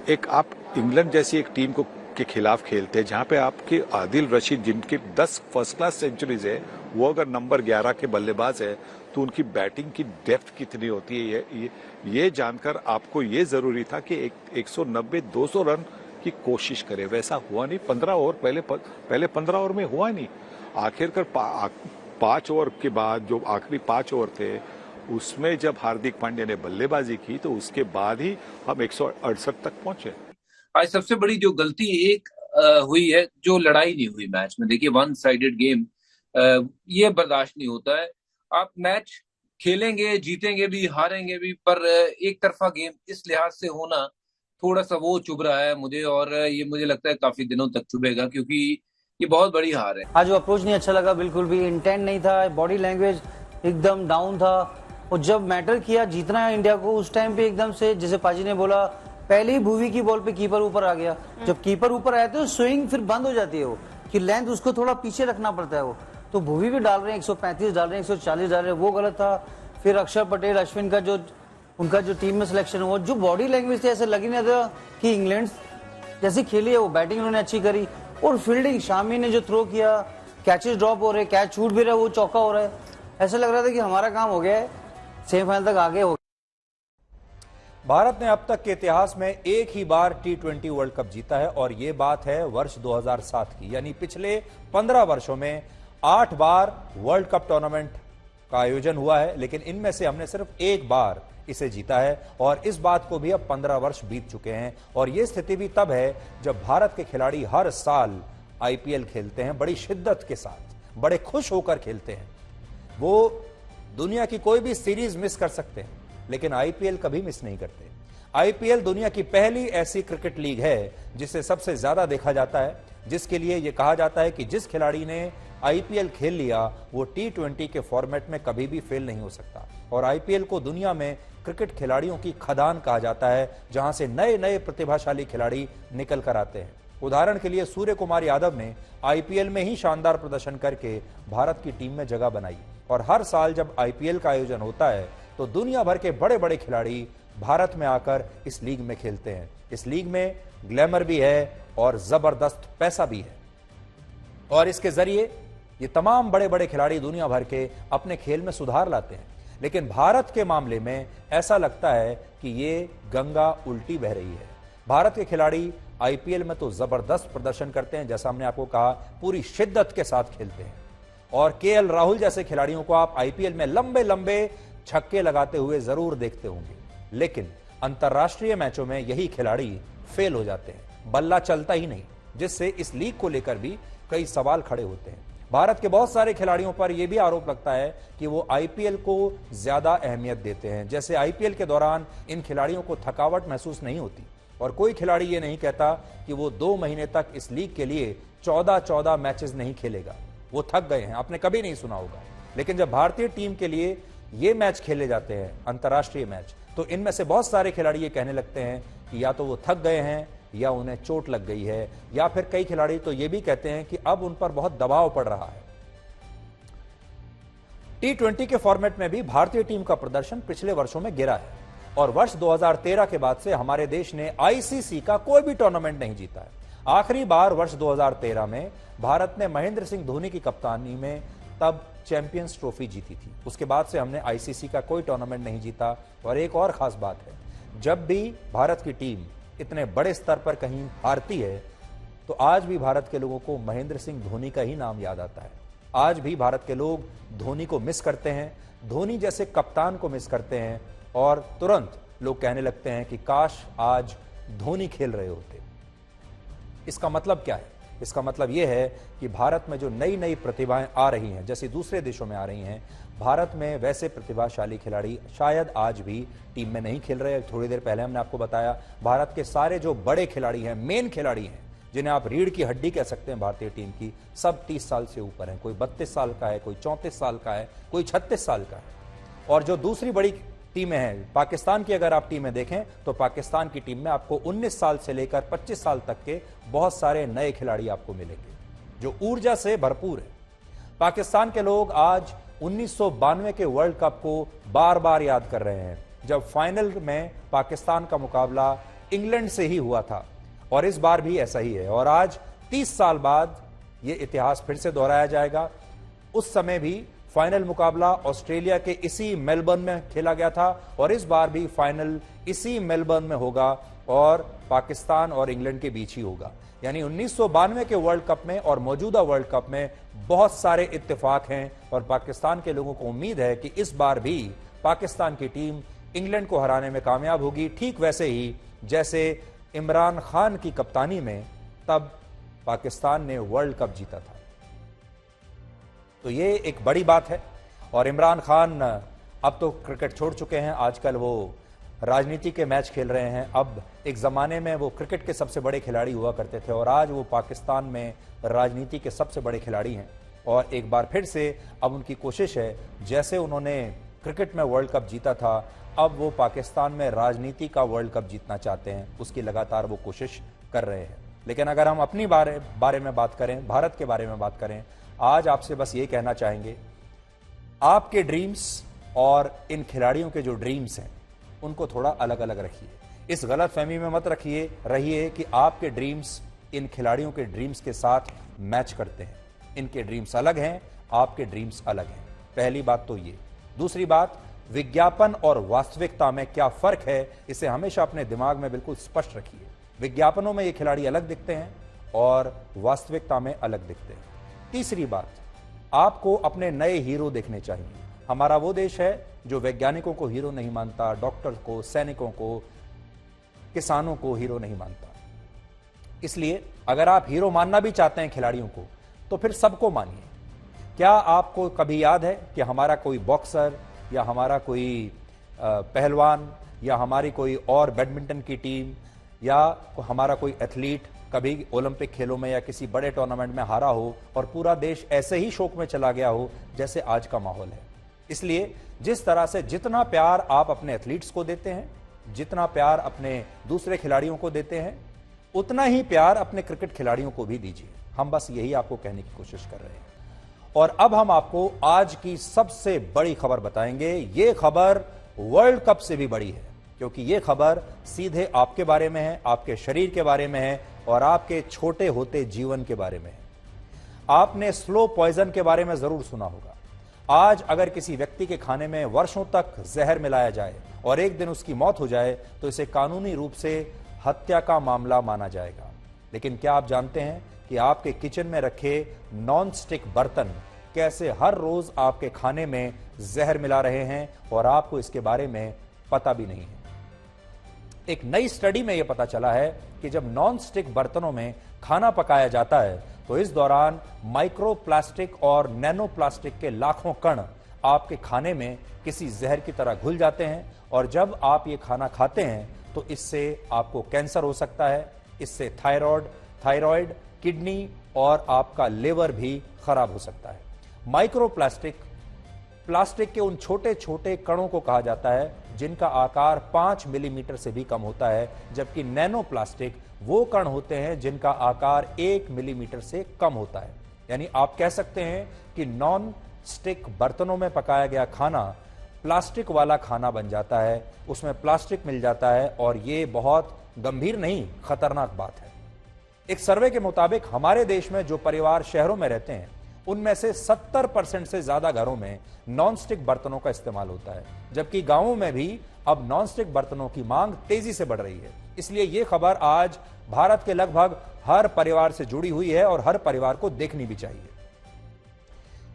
एक आप इंग्लैंड जैसी एक टीम को के खिलाफ खेलते हैं जहां पे आपके आदिल रशीद जिनके 10 फर्स्ट क्लास सेंचुरीज है, वो अगर नंबर 11 के बल्लेबाज है तो उनकी बैटिंग की डेप्थ कितनी होती है ये जानकर आपको ये जरूरी था कि 190-200 रन की कोशिश करे। वैसा हुआ नहीं। 15 ओवर पहले 15 ओवर में हुआ नहीं। आखिरकार 5 ओवर के बाद जो आखिरी 5 ओवर थे उसमें जब हार्दिक पांड्या ने बल्लेबाजी की तो उसके बाद ही हम 168 तक पहुंचे। आज सबसे बड़ी जो गलती एक हुई है, जो लड़ाई नहीं हुई मैच में। देखिए, वन साइडेड गेम ये बर्दाश्त नहीं होता है। आप मैच खेलेंगे, जीतेंगे भी, हारेंगे भी, पर एक तरफा गेम इस लिहाज से होना थोड़ा सा वो चुभ रहा है मुझे, और ये मुझे लगता है काफी दिनों तक चुभेगा, क्योंकि ये बहुत बड़ी हार है। आज वो अप्रोच नहीं अच्छा लगा, बिल्कुल भी इंटेंट नहीं था, बॉडी लैंग्वेज एकदम डाउन था। और जब मैटर किया जीतना है इंडिया को, उस टाइम पे एकदम से जैसे पाजी ने बोला, पहले ही भुवी की बॉल पे कीपर ऊपर आ गया। जब कीपर ऊपर आया तो स्विंग फिर बंद हो जाती है, वो कि लेंथ उसको थोड़ा पीछे रखना पड़ता है। वो तो भुवी भी डाल रहे हैं 135 डाल रहे हैं, 140 डाल रहे हैं, वो गलत था। फिर अक्षर पटेल, अश्विन का जो उनका जो टीम में सिलेक्शन हुआ, जो बॉडी लैंग्वेज थी ऐसे लगी नहीं था कि इंग्लैंड जैसी खेली है। वो बैटिंग उन्होंने अच्छी करी, और फील्डिंग शामी ने जो थ्रो किया, कैचेस ड्रॉप हो रहे, कैच छूट भी रहा है, वो चौका हो रहा है। ऐसा लग रहा था कि हमारा काम हो गया है, सेमीफाइनल तक आगे हो। भारत ने अब तक के इतिहास में एक ही बार T20 वर्ल्ड कप जीता है, और यह बात है वर्ष 2007 की। यानी पिछले 15 वर्षों में 8 बार वर्ल्ड कप टूर्नामेंट का आयोजन हुआ है, लेकिन इनमें से हमने सिर्फ एक बार इसे जीता है, और इस बात को भी अब 15 वर्ष बीत चुके हैं। और यह स्थिति भी तब है जब भारत के खिलाड़ी हर साल IPL खेलते हैं, बड़ी शिद्दत के साथ, बड़े खुश होकर खेलते हैं। वो दुनिया की कोई भी सीरीज मिस कर सकते हैं, लेकिन IPL कभी मिस नहीं करते। IPL दुनिया की पहली ऐसी क्रिकेट लीग है जिसे सबसे ज्यादा देखा जाता है, जिसके लिए यह कहा जाता है कि जिस खिलाड़ी ने IPL खेल लिया वो T20 के फॉर्मेट में कभी भी फेल नहीं हो सकता। और IPL को दुनिया में क्रिकेट खिलाड़ियों की खदान कहा जाता है, जहां से नए नए प्रतिभाशाली खिलाड़ी निकल कर आते हैं। उदाहरण के लिए सूर्य कुमार यादव ने IPL में ही शानदार प्रदर्शन करके भारत की टीम में जगह बनाई, और हर साल जब IPL का आयोजन होता है तो दुनिया भर के बड़े बड़े खिलाड़ी भारत में आकर इस लीग में खेलते हैं। इस लीग में ग्लैमर भी है और जबरदस्त पैसा भी है, और इसके जरिए ये तमाम बड़े बड़े खिलाड़ी दुनिया भर के अपने खेल में सुधार लाते हैं। लेकिन भारत के मामले में ऐसा लगता है कि ये गंगा उल्टी बह रही है। भारत के खिलाड़ी IPL में तो जबरदस्त प्रदर्शन करते हैं, जैसा हमने आपको कहा, पूरी शिद्दत के साथ खेलते हैं, और KL राहुल जैसे खिलाड़ियों को आप IPL में लंबे लंबे छक्के लगाते हुए जरूर देखते होंगे। लेकिन अंतरराष्ट्रीय मैचों में यही खिलाड़ी फेल हो जाते हैं, बल्ला चलता ही नहीं, जिससे इस लीग को लेकर भी कई सवाल खड़े होते हैं। भारत के बहुत सारे खिलाड़ियों पर यह भी आरोप लगता है कि वो IPL को ज्यादा अहमियत देते हैं। जैसे IPL के दौरान इन खिलाड़ियों को थकावट महसूस नहीं होती, और कोई खिलाड़ी ये नहीं कहता कि वो 2 महीने तक इस लीग के लिए 14 मैचेस नहीं खेलेगा, वो थक गए हैं। आपने कभी नहीं सुना होगा। लेकिन जब भारतीय टीम के लिए ये मैच खेले जाते हैं, अंतर्राष्ट्रीय मैच, तो इनमें से बहुत सारे खिलाड़ी ये कहने लगते हैं कि या तो वो थक गए हैं, या उन्हें चोट लग गई है, या फिर कई खिलाड़ी तो ये भी कहते हैं कि अब उन पर बहुत दबाव पड़ रहा है। T20 के फॉर्मेट में भी भारतीय टीम का प्रदर्शन पिछले वर्षों में गिरा है, और वर्ष 2013 के बाद से हमारे देश ने ICC का कोई भी टूर्नामेंट नहीं जीता है। आखिरी बार वर्ष 2013 में भारत ने महेंद्र सिंह धोनी की कप्तानी में तब चैंपियंस ट्रॉफी जीती थी। उसके बाद से हमने ICC का कोई टूर्नामेंट नहीं जीता। और एक और खास बात है, जब भी भारत की टीम इतने बड़े स्तर पर कहीं हारती है तो आज भी भारत के लोगों को महेंद्र सिंह धोनी का ही नाम याद आता है। आज भी भारत के लोग धोनी को मिस करते हैं, धोनी जैसे कप्तान को मिस करते हैं, और तुरंत लोग कहने लगते हैं कि काश आज धोनी खेल रहे होते। इसका मतलब क्या है? इसका मतलब यह है कि भारत में जो नई नई प्रतिभाएं आ रही हैं, जैसे दूसरे देशों में आ रही हैं, भारत में वैसे प्रतिभाशाली खिलाड़ी शायद आज भी टीम में नहीं खेल रहे। थोड़ी देर पहले हमने आपको बताया, भारत के सारे जो बड़े खिलाड़ी हैं, मेन खिलाड़ी हैं, जिन्हें आप रीढ़ की हड्डी कह सकते हैं भारतीय टीम की, सब 30 साल से ऊपर हैं। कोई 32 साल का है, कोई 34 साल का है, कोई 36 साल का है। और जो दूसरी बड़ी टीमें हैं, पाकिस्तान की अगर आप टीमें देखें तो पाकिस्तान की टीम में आपको 19 साल से लेकर 25 साल तक के बहुत सारे नए खिलाड़ी आपको मिलेंगे, जो ऊर्जा से भरपूर है। पाकिस्तान के लोग आज 1992 के वर्ल्ड कप को बार बार याद कर रहे हैं, जब फाइनल में पाकिस्तान का मुकाबला इंग्लैंड से ही हुआ था, और इस बार भी ऐसा ही है। और आज 30 साल बाद यह इतिहास फिर से दोहराया जाएगा। उस समय भी फाइनल मुकाबला ऑस्ट्रेलिया के इसी मेलबर्न में खेला गया था, और इस बार भी फाइनल इसी मेलबर्न में होगा, और पाकिस्तान और इंग्लैंड के बीच ही होगा। यानी 1992 के वर्ल्ड कप में और मौजूदा वर्ल्ड कप में बहुत सारे इत्तेफाक हैं, और पाकिस्तान के लोगों को उम्मीद है कि इस बार भी पाकिस्तान की टीम इंग्लैंड को हराने में कामयाब होगी, ठीक वैसे ही जैसे इमरान खान की कप्तानी में तब पाकिस्तान ने वर्ल्ड कप जीता था। तो ये एक बड़ी बात है। और इमरान खान अब तो क्रिकेट छोड़ चुके हैं, आजकल वो राजनीति के मैच खेल रहे हैं। अब एक ज़माने में वो क्रिकेट के सबसे बड़े खिलाड़ी हुआ करते थे और आज वो पाकिस्तान में राजनीति के सबसे बड़े खिलाड़ी हैं। और एक बार फिर से अब उनकी कोशिश है, जैसे उन्होंने क्रिकेट में वर्ल्ड कप जीता था, अब वो पाकिस्तान में राजनीति का वर्ल्ड कप जीतना चाहते हैं। उसकी लगातार वो कोशिश कर रहे हैं। लेकिन अगर हम अपनी बारे में बात करें, भारत के बारे में बात करें, आज आपसे बस ये कहना चाहेंगे, आपके ड्रीम्स और इन खिलाड़ियों के जो ड्रीम्स हैं उनको थोड़ा अलग अलग रखिए। इस गलत फहमी में मत रहिए कि आपके ड्रीम्स इन खिलाड़ियों के ड्रीम्स के साथ मैच करते हैं। इनके ड्रीम्स अलग हैं, आपके ड्रीम्स अलग हैं। पहली बात तो ये। दूसरी बात, विज्ञापन और वास्तविकता में क्या फर्क है, इसे हमेशा अपने दिमाग में बिल्कुल स्पष्ट रखिए। विज्ञापनों में ये खिलाड़ी अलग दिखते हैं और वास्तविकता में अलग दिखते हैं। तीसरी बात, आपको अपने नए हीरो देखने चाहिए। हमारा वो देश है जो वैज्ञानिकों को हीरो नहीं मानता, डॉक्टर को, सैनिकों को, किसानों को हीरो नहीं मानता। इसलिए अगर आप हीरो मानना भी चाहते हैं खिलाड़ियों को, तो फिर सबको मानिए। क्या आपको कभी याद है कि हमारा कोई बॉक्सर या हमारा कोई पहलवान या हमारी कोई और बैडमिंटन की टीम या हमारा कोई एथलीट कभी ओलंपिक खेलों में या किसी बड़े टूर्नामेंट में हारा हो और पूरा देश ऐसे ही शोक में चला गया हो जैसे आज का माहौल है? इसलिए जिस तरह से जितना प्यार आप अपने एथलीट्स को देते हैं, जितना प्यार अपने दूसरे खिलाड़ियों को देते हैं, उतना ही प्यार अपने क्रिकेट खिलाड़ियों को भी दीजिए। हम बस यही आपको कहने की कोशिश कर रहे हैं। और अब हम आपको आज की सबसे बड़ी खबर बताएंगे। ये खबर वर्ल्ड कप से भी बड़ी है, क्योंकि ये खबर सीधे आपके बारे में है, आपके शरीर के बारे में है और आपके छोटे होते जीवन के बारे में है। आपने स्लो पॉइजन के बारे में जरूर सुना होगा। आज अगर किसी व्यक्ति के खाने में वर्षों तक जहर मिलाया जाए और एक दिन उसकी मौत हो जाए तो इसे कानूनी रूप से हत्या का मामला माना जाएगा। लेकिन क्या आप जानते हैं कि आपके किचन में रखे नॉन स्टिक बर्तन कैसे हर रोज आपके खाने में जहर मिला रहे हैं और आपको इसके बारे में पता भी नहीं है। एक नई स्टडी में यह पता चला है कि जब नॉन स्टिक बर्तनों में खाना पकाया जाता है तो इस दौरान माइक्रो प्लास्टिक और नैनो प्लास्टिक के लाखों कण आपके खाने में किसी जहर की तरह घुल जाते हैं और जब आप ये खाना खाते हैं तो इससे आपको कैंसर हो सकता है, इससे थायराइड, किडनी और आपका लिवर भी खराब हो सकता है। माइक्रो प्लास्टिक के उन छोटे छोटे कणों को कहा जाता है जिनका आकार 5 मिलीमीटर से भी कम होता है, जबकि नैनो प्लास्टिक वो कण होते हैं जिनका आकार 1 मिलीमीटर से कम होता है। यानी आप कह सकते हैं कि नॉन स्टिक बर्तनों में पकाया गया खाना प्लास्टिक वाला खाना बन जाता है, उसमें प्लास्टिक मिल जाता है और ये बहुत गंभीर नहीं, खतरनाक बात है। एक सर्वे के मुताबिक हमारे देश में जो परिवार शहरों में रहते हैं उनमें से 70% से ज्यादा घरों में नॉनस्टिक बर्तनों का इस्तेमाल होता है, जबकि गांवों में भी अब नॉनस्टिक बर्तनों की मांग तेजी से बढ़ रही है। इसलिए यह खबर आज भारत के लगभग हर परिवार से जुड़ी हुई है और हर परिवार को देखनी भी चाहिए।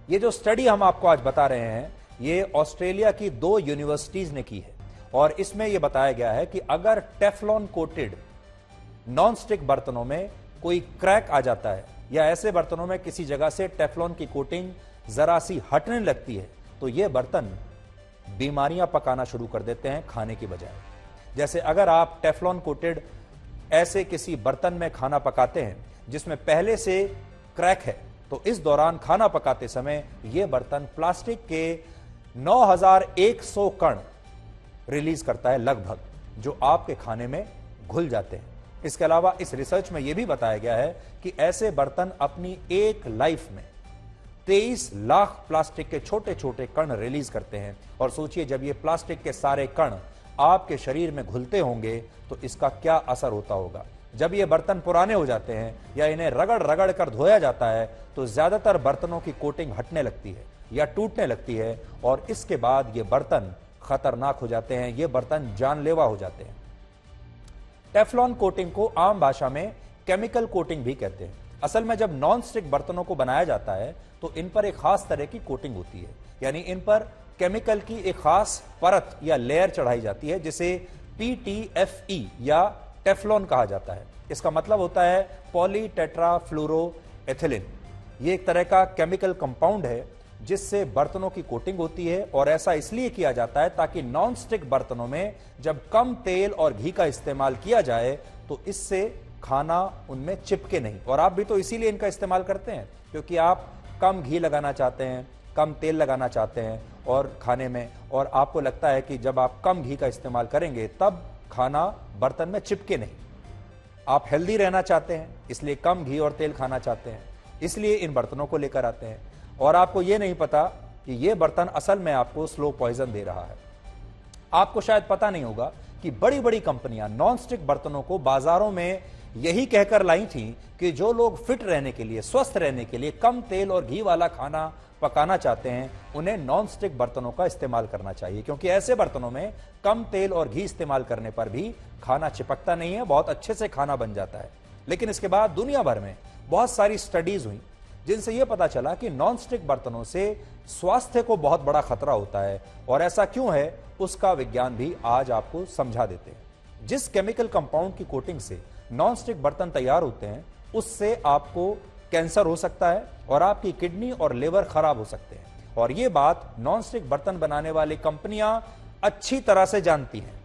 ये जो स्टडी हम आपको आज बता रहे हैं, ये ऑस्ट्रेलिया की 2 यूनिवर्सिटीज ने की है और इसमें यह बताया गया है कि अगर टेफ्लॉन कोटेड नॉनस्टिक बर्तनों में कोई क्रैक आ जाता है या ऐसे बर्तनों में किसी जगह से टेफ्लॉन की कोटिंग जरा सी हटने लगती है तो ये बर्तन बीमारियां पकाना शुरू कर देते हैं खाने की बजाय। जैसे अगर आप टेफ्लॉन कोटेड ऐसे किसी बर्तन में खाना पकाते हैं जिसमें पहले से क्रैक है तो इस दौरान खाना पकाते समय यह बर्तन प्लास्टिक के 9100 कण रिलीज करता है लगभग, जो आपके खाने में घुल जाते हैं। इसके अलावा इस रिसर्च में यह भी बताया गया है कि ऐसे बर्तन अपनी एक लाइफ में 23 लाख प्लास्टिक के छोटे छोटे कण रिलीज करते हैं। और सोचिए जब ये प्लास्टिक के सारे कण आपके शरीर में घुलते होंगे तो इसका क्या असर होता होगा। जब ये बर्तन पुराने हो जाते हैं या इन्हें रगड़ रगड़ कर धोया जाता है तो ज्यादातर बर्तनों की कोटिंग हटने लगती है या टूटने लगती है और इसके बाद ये बर्तन खतरनाक हो जाते हैं, ये बर्तन जानलेवा हो जाते हैं। टेफ्लॉन कोटिंग को आम भाषा में केमिकल कोटिंग भी कहते हैं। असल में जब नॉन स्टिक बर्तनों को बनाया जाता है तो इन पर एक खास तरह की कोटिंग होती है, यानी इन पर केमिकल की एक खास परत या लेयर चढ़ाई जाती है जिसे PTFE या टेफ्लॉन कहा जाता है। इसका मतलब होता है पॉली टेट्राफ्लोरोएथिलीन। ये एक तरह का केमिकल कंपाउंड है जिससे बर्तनों की कोटिंग होती है और ऐसा इसलिए किया जाता है ताकि नॉन स्टिक बर्तनों में जब कम तेल और घी का इस्तेमाल किया जाए तो इससे खाना उनमें चिपके नहीं। और आप भी तो इसीलिए इनका इस्तेमाल करते हैं क्योंकि आप कम घी लगाना चाहते हैं, कम तेल लगाना चाहते हैं और खाने में, और आपको लगता है कि जब आप कम घी का इस्तेमाल करेंगे तब खाना बर्तन में चिपके नहीं। आप हेल्दी रहना चाहते हैं इसलिए कम घी और तेल खाना चाहते हैं, इसलिए इन बर्तनों को लेकर आते हैं। और आपको यह नहीं पता कि यह बर्तन असल में आपको स्लो पॉइजन दे रहा है। आपको शायद पता नहीं होगा कि बड़ी बड़ी कंपनियां नॉन स्टिक बर्तनों को बाजारों में यही कहकर लाई थी कि जो लोग फिट रहने के लिए, स्वस्थ रहने के लिए कम तेल और घी वाला खाना पकाना चाहते हैं उन्हें नॉन स्टिक बर्तनों का इस्तेमाल करना चाहिए, क्योंकि ऐसे बर्तनों में कम तेल और घी इस्तेमाल करने पर भी खाना चिपकता नहीं है, बहुत अच्छे से खाना बन जाता है। लेकिन इसके बाद दुनिया भर में बहुत सारी स्टडीज हुई जिनसे यह पता चला कि नॉन स्टिक बर्तनों से स्वास्थ्य को बहुत बड़ा खतरा होता है। और ऐसा क्यों है उसका विज्ञान भी आज आपको समझा देते हैं। जिस केमिकल कंपाउंड की कोटिंग से नॉन स्टिक बर्तन तैयार होते हैं उससे आपको कैंसर हो सकता है और आपकी किडनी और लिवर खराब हो सकते हैं। और यह बात नॉन स्टिक बर्तन बनाने वाली कंपनियां अच्छी तरह से जानती हैं।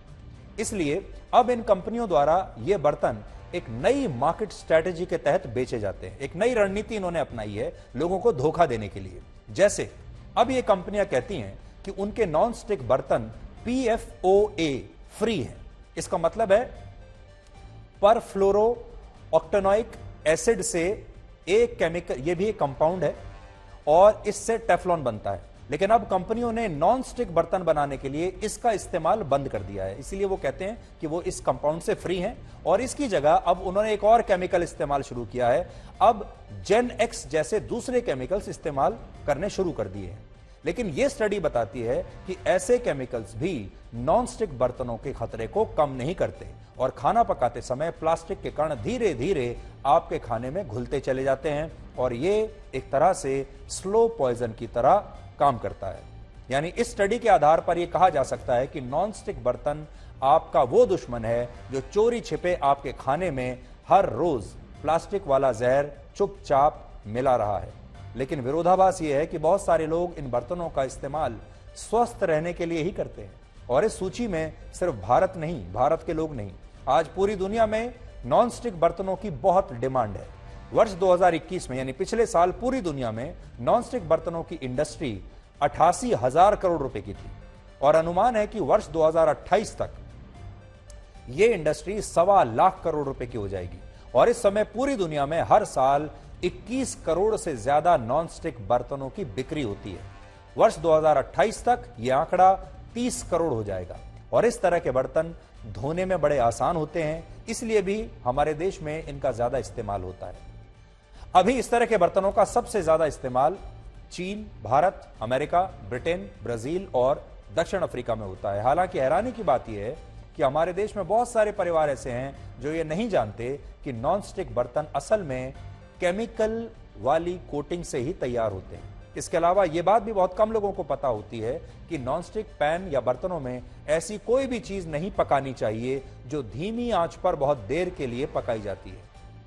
इसलिए अब इन कंपनियों द्वारा यह बर्तन एक नई मार्केट स्ट्रेटेजी के तहत बेचे जाते हैं। एक नई रणनीति इन्होंने अपनाई है लोगों को धोखा देने के लिए। जैसे अब ये कंपनियां कहती हैं कि उनके नॉन स्टिक बर्तन PFOA फ्री हैं। इसका मतलब है परफ्लोरो ऑक्टेनोइक एसिड से एक केमिकल, यह भी एक कंपाउंड है और इससे टेफ्लॉन बनता है। लेकिन अब कंपनियों ने नॉन स्टिक बर्तन बनाने के लिए इसका इस्तेमाल बंद कर दिया है, इसीलिए वो कहते हैं कि वो इस कंपाउंड से फ्री हैं। और इसकी जगह अब उन्होंने एक और केमिकल इस्तेमाल शुरू किया है। अब जेन एक्स जैसे दूसरे केमिकल्स इस्तेमाल करने शुरू कर दिए हैं। लेकिन यह स्टडी बताती है कि ऐसे केमिकल्स भी नॉन स्टिक बर्तनों के खतरे को कम नहीं करते और खाना पकाते समय प्लास्टिक के कण धीरे धीरे आपके खाने में घुलते चले जाते हैं और ये एक तरह से स्लो पॉइजन की तरह काम करता है। यानी इस स्टडी के आधार पर यह कहा जा सकता है कि नॉन स्टिक बर्तन आपका वो दुश्मन है जो चोरी छिपे आपके खाने में हर रोज प्लास्टिक वाला जहर चुपचाप मिला रहा है। लेकिन विरोधाभास यह है कि बहुत सारे लोग इन बर्तनों का इस्तेमाल स्वस्थ रहने के लिए ही करते हैं। और इस सूची में सिर्फ भारत नहीं, भारत के लोग नहीं, आज पूरी दुनिया में नॉन स्टिक बर्तनों की बहुत डिमांड है। वर्ष 2021 में यानी पिछले साल पूरी दुनिया में नॉन स्टिक बर्तनों की इंडस्ट्री 88,000 करोड़ रुपए की थी और अनुमान है कि वर्ष 2028 तक यह इंडस्ट्री 1.25 लाख करोड़ रुपए की हो जाएगी। और इस समय पूरी दुनिया में हर साल 21 करोड़ से ज्यादा नॉन स्टिक बर्तनों की बिक्री होती है। वर्ष 2028 तक यह आंकड़ा 30 करोड़ हो जाएगा। और इस तरह के बर्तन धोने में बड़े आसान होते हैं, इसलिए भी हमारे देश में इनका ज्यादा इस्तेमाल होता है। अभी इस तरह के बर्तनों का सबसे ज्यादा इस्तेमाल चीन, भारत, अमेरिका, ब्रिटेन, ब्राजील और दक्षिण अफ्रीका में होता है। हालांकि हैरानी की बात यह है कि हमारे देश में बहुत सारे परिवार ऐसे हैं जो ये नहीं जानते कि नॉन स्टिक बर्तन असल में केमिकल वाली कोटिंग से ही तैयार होते हैं। इसके अलावा यह बात भी बहुत कम लोगों को पता होती है कि नॉनस्टिक पैन या बर्तनों में ऐसी कोई भी चीज नहीं पकानी चाहिए जो धीमी आंच पर बहुत देर के लिए पकाई जाती है,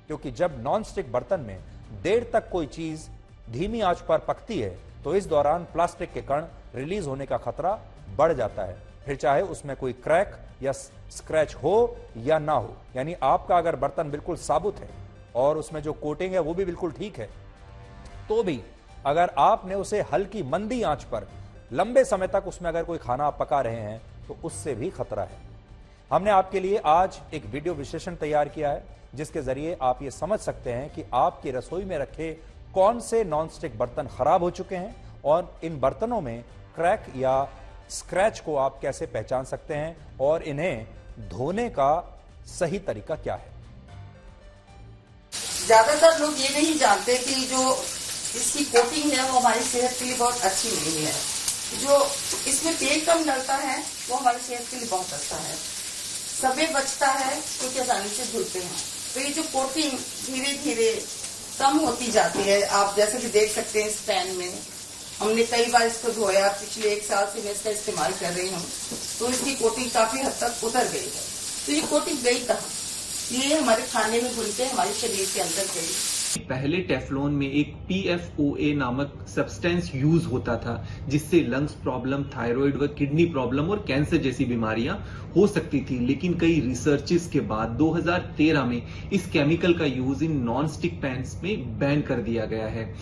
क्योंकि जब नॉनस्टिक बर्तन में देर तक कोई चीज धीमी आंच पर पकती है तो इस दौरान प्लास्टिक के कण रिलीज होने का खतरा बढ़ जाता है, फिर चाहे उसमें कोई क्रैक या स्क्रैच हो या ना हो। यानी आपका अगर बर्तन बिल्कुल साबुत है और उसमें जो कोटिंग है वो भी बिल्कुल ठीक है, तो भी अगर आपने उसे हल्की मंदी आंच पर लंबे समय तक उसमें अगर कोई खाना आप पका रहे हैं तो उससे भी खतरा है। हमने आपके लिए आज एक वीडियो विश्लेषण तैयार किया है जिसके जरिए आप ये समझ सकते हैं कि आपकी रसोई में रखे कौन से नॉनस्टिक बर्तन खराब हो चुके हैं और इन बर्तनों में क्रैक या स्क्रैच को आप कैसे पहचान सकते हैं और इन्हें धोने का सही तरीका क्या है। ज्यादातर लोग ये नहीं जानते कि जो इसकी कोटिंग है वो हमारी सेहत के लिए बहुत अच्छी नहीं है। जो इसमें तेल कम डलता है वो हमारी सेहत के लिए बहुत अच्छा है। समय बचता है क्योंकि आसानी से धुलते हैं। तो ये जो कोटिंग धीरे धीरे कम होती जाती है, आप जैसे कि देख सकते हैं इस पैन में हमने कई बार इसको धोया, पिछले 1 साल से मैं इसका इस्तेमाल कर रही हूँ, तो इसकी कोटिंग काफी हद तक उतर गई है। तो ये कोटिंग गई कहाँ? ये हमारे खाने में घुल के हमारे शरीर के अंदर गई। पहले टेफ्लॉन में एक PFOA नामक सब्सटेंस यूज होता था, जिससे लंग्स प्रॉब्लम, थायराइड व किडनी प्रॉब्लम और कैंसर जैसी बीमारियां हो सकती थी। लेकिन कई रिसर्चेस के बाद 2013 में इस केमिकल का use in non stick pans में बैन कर दिया गया है।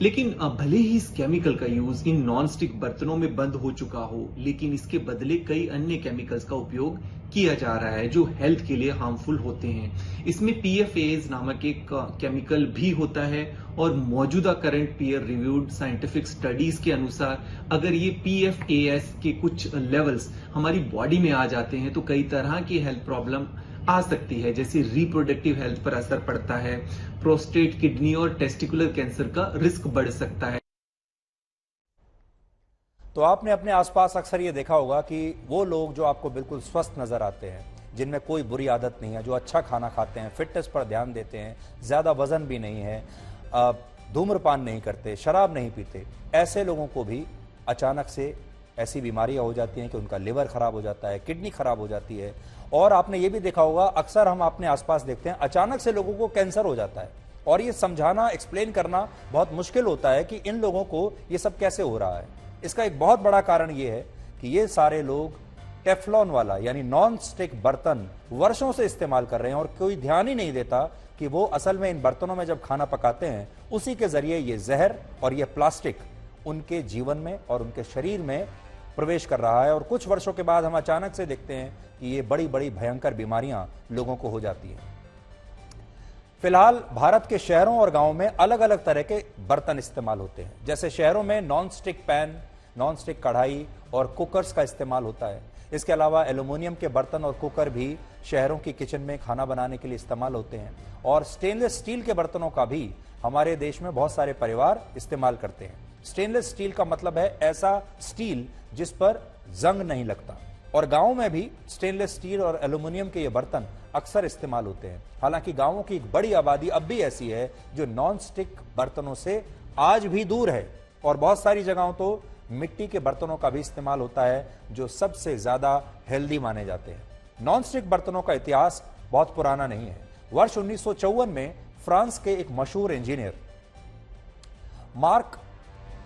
लेकिन भले ही इस केमिकल का यूज इन नॉन स्टिक बर्तनों में बंद हो चुका हो, लेकिन इसके बदले कई अन्य केमिकल्स का उपयोग किया जा रहा है जो हेल्थ के लिए हार्मफुल होते हैं। इसमें PFAS नामक एक केमिकल भी होता है और मौजूदा current peer reviewed scientific studies के अनुसार अगर ये PFAS के कुछ लेवल्स हमारी बॉडी में आ जाते हैं तो कई तरह की हेल्थ प्रॉब्लम आ सकती है, जैसे रिप्रोडक्टिव हेल्थ पर असर पड़ता है, प्रोस्टेट, किडनी और टेस्टिकुलर कैंसर का रिस्क बढ़ सकता है। तो आपने अपने आसपास अक्सर ये देखा होगा कि वो लोग जो आपको बिल्कुल स्वस्थ नजर आते हैं, जिनमें कोई बुरी आदत नहीं है, जो अच्छा खाना खाते हैं, फिटनेस पर ध्यान देते हैं, ज़्यादा वजन भी नहीं है, धूम्रपान नहीं करते, शराब नहीं पीते, ऐसे लोगों को भी अचानक से ऐसी बीमारियां हो जाती हैं कि उनका लिवर खराब हो जाता है, किडनी खराब हो जाती है। और आपने ये भी देखा होगा, अक्सर हम अपने आसपास देखते हैं अचानक से लोगों को कैंसर हो जाता है और ये समझाना, एक्सप्लेन करना बहुत मुश्किल होता है कि इन लोगों को ये सब कैसे हो रहा है। इसका एक बहुत बड़ा कारण ये है कि ये सारे लोग टेफ्लॉन वाला यानी नॉन स्टिक बर्तन वर्षों से इस्तेमाल कर रहे हैं और कोई ध्यान ही नहीं देता कि वो असल में इन बर्तनों में जब खाना पकाते हैं उसी के जरिए ये जहर और ये प्लास्टिक उनके जीवन में और उनके शरीर में प्रवेश कर रहा है। और कुछ वर्षों के बाद हम अचानक से देखते हैं कि ये बड़ी बड़ी भयंकर बीमारियां लोगों को हो जाती हैं। फिलहाल भारत के शहरों और गांवों में अलग अलग तरह के बर्तन इस्तेमाल होते हैं। जैसे शहरों में non stick pan, non stick कढ़ाई और कुकर्स का इस्तेमाल होता है। इसके अलावा एल्युमिनियम के बर्तन और कुकर भी शहरों की किचन में खाना बनाने के लिए इस्तेमाल होते हैं। और स्टेनलेस स्टील के बर्तनों का भी हमारे देश में बहुत सारे परिवार इस्तेमाल करते हैं। स्टेनलेस स्टील का मतलब है ऐसा स्टील जिस पर जंग नहीं लगता। और गांवों में भी स्टेनलेस स्टील और एल्युमिनियम के ये बर्तन अक्सर इस्तेमाल होते हैं। हालांकि गांवों की एक बड़ी आबादी अब भी ऐसी है जो नॉन स्टिक बर्तनों से आज भी दूर है और बहुत सारी जगहों तो मिट्टी के बर्तनों का भी इस्तेमाल होता है जो सबसे ज्यादा हेल्दी माने जाते हैं। नॉन स्टिक बर्तनों का इतिहास बहुत पुराना नहीं है। वर्ष 1954 में फ्रांस के एक मशहूर इंजीनियर मार्क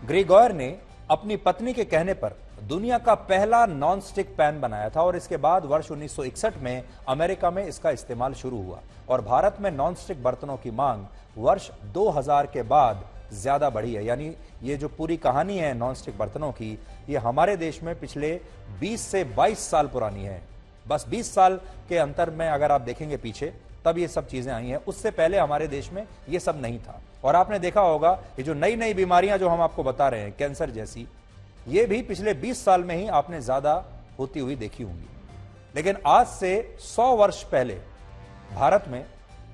ग्रेगोयर ने अपनी पत्नी के कहने पर दुनिया का पहला नॉन स्टिक पैन बनाया था और इसके बाद वर्ष 1961 में अमेरिका में इसका इस्तेमाल शुरू हुआ और भारत में नॉन स्टिक बर्तनों की मांग वर्ष 2000 के बाद ज्यादा बढ़ी है। यानी ये जो पूरी कहानी है नॉन स्टिक बर्तनों की, ये हमारे देश में पिछले 20 से 22 साल पुरानी है। बस 20 साल के अंतर में अगर आप देखेंगे पीछे, तब ये सब चीजें आई हैं। उससे पहले हमारे देश में ये सब नहीं था। और आपने देखा होगा ये जो नई नई बीमारियां जो हम आपको बता रहे हैं, कैंसर जैसी, ये भी पिछले 20 साल में ही आपने ज्यादा होती हुई देखी होंगी। लेकिन आज से 100 वर्ष पहले भारत में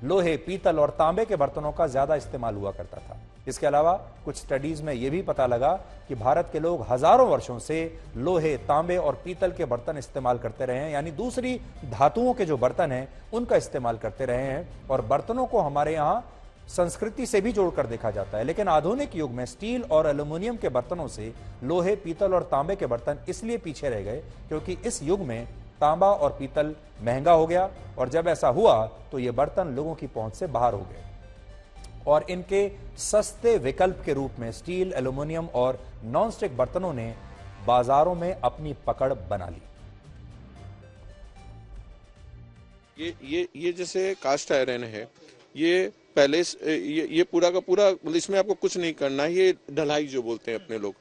लोहे, पीतल और तांबे के बर्तनों का ज्यादा इस्तेमाल हुआ करता था। इसके अलावा कुछ स्टडीज में यह भी पता लगा कि भारत के लोग हजारों वर्षों से लोहे, तांबे और पीतल के बर्तन इस्तेमाल करते रहे हैं, यानी दूसरी धातुओं के जो बर्तन हैं उनका इस्तेमाल करते रहे हैं। और बर्तनों को हमारे यहाँ संस्कृति से भी जोड़कर देखा जाता है। लेकिन आधुनिक युग में स्टील और एल्युमिनियम के बर्तनों से लोहे, पीतल और तांबे के बर्तन इसलिए पीछे रह गए क्योंकि इस युग में तांबा और पीतल महंगा हो गया और जब ऐसा हुआ तो ये बर्तन लोगों की पहुंच से बाहर हो गए और इनके सस्ते विकल्प के रूप में स्टील, एल्युमिनियम और नॉनस्टिक बर्तनों ने बाजारों में अपनी पकड़ बना ली। ये जैसे कास्ट आयरन है, ये पहले ये पूरा का पूरा, मतलब इसमें आपको कुछ नहीं करना है। ये ढलाई जो बोलते हैं अपने लोग,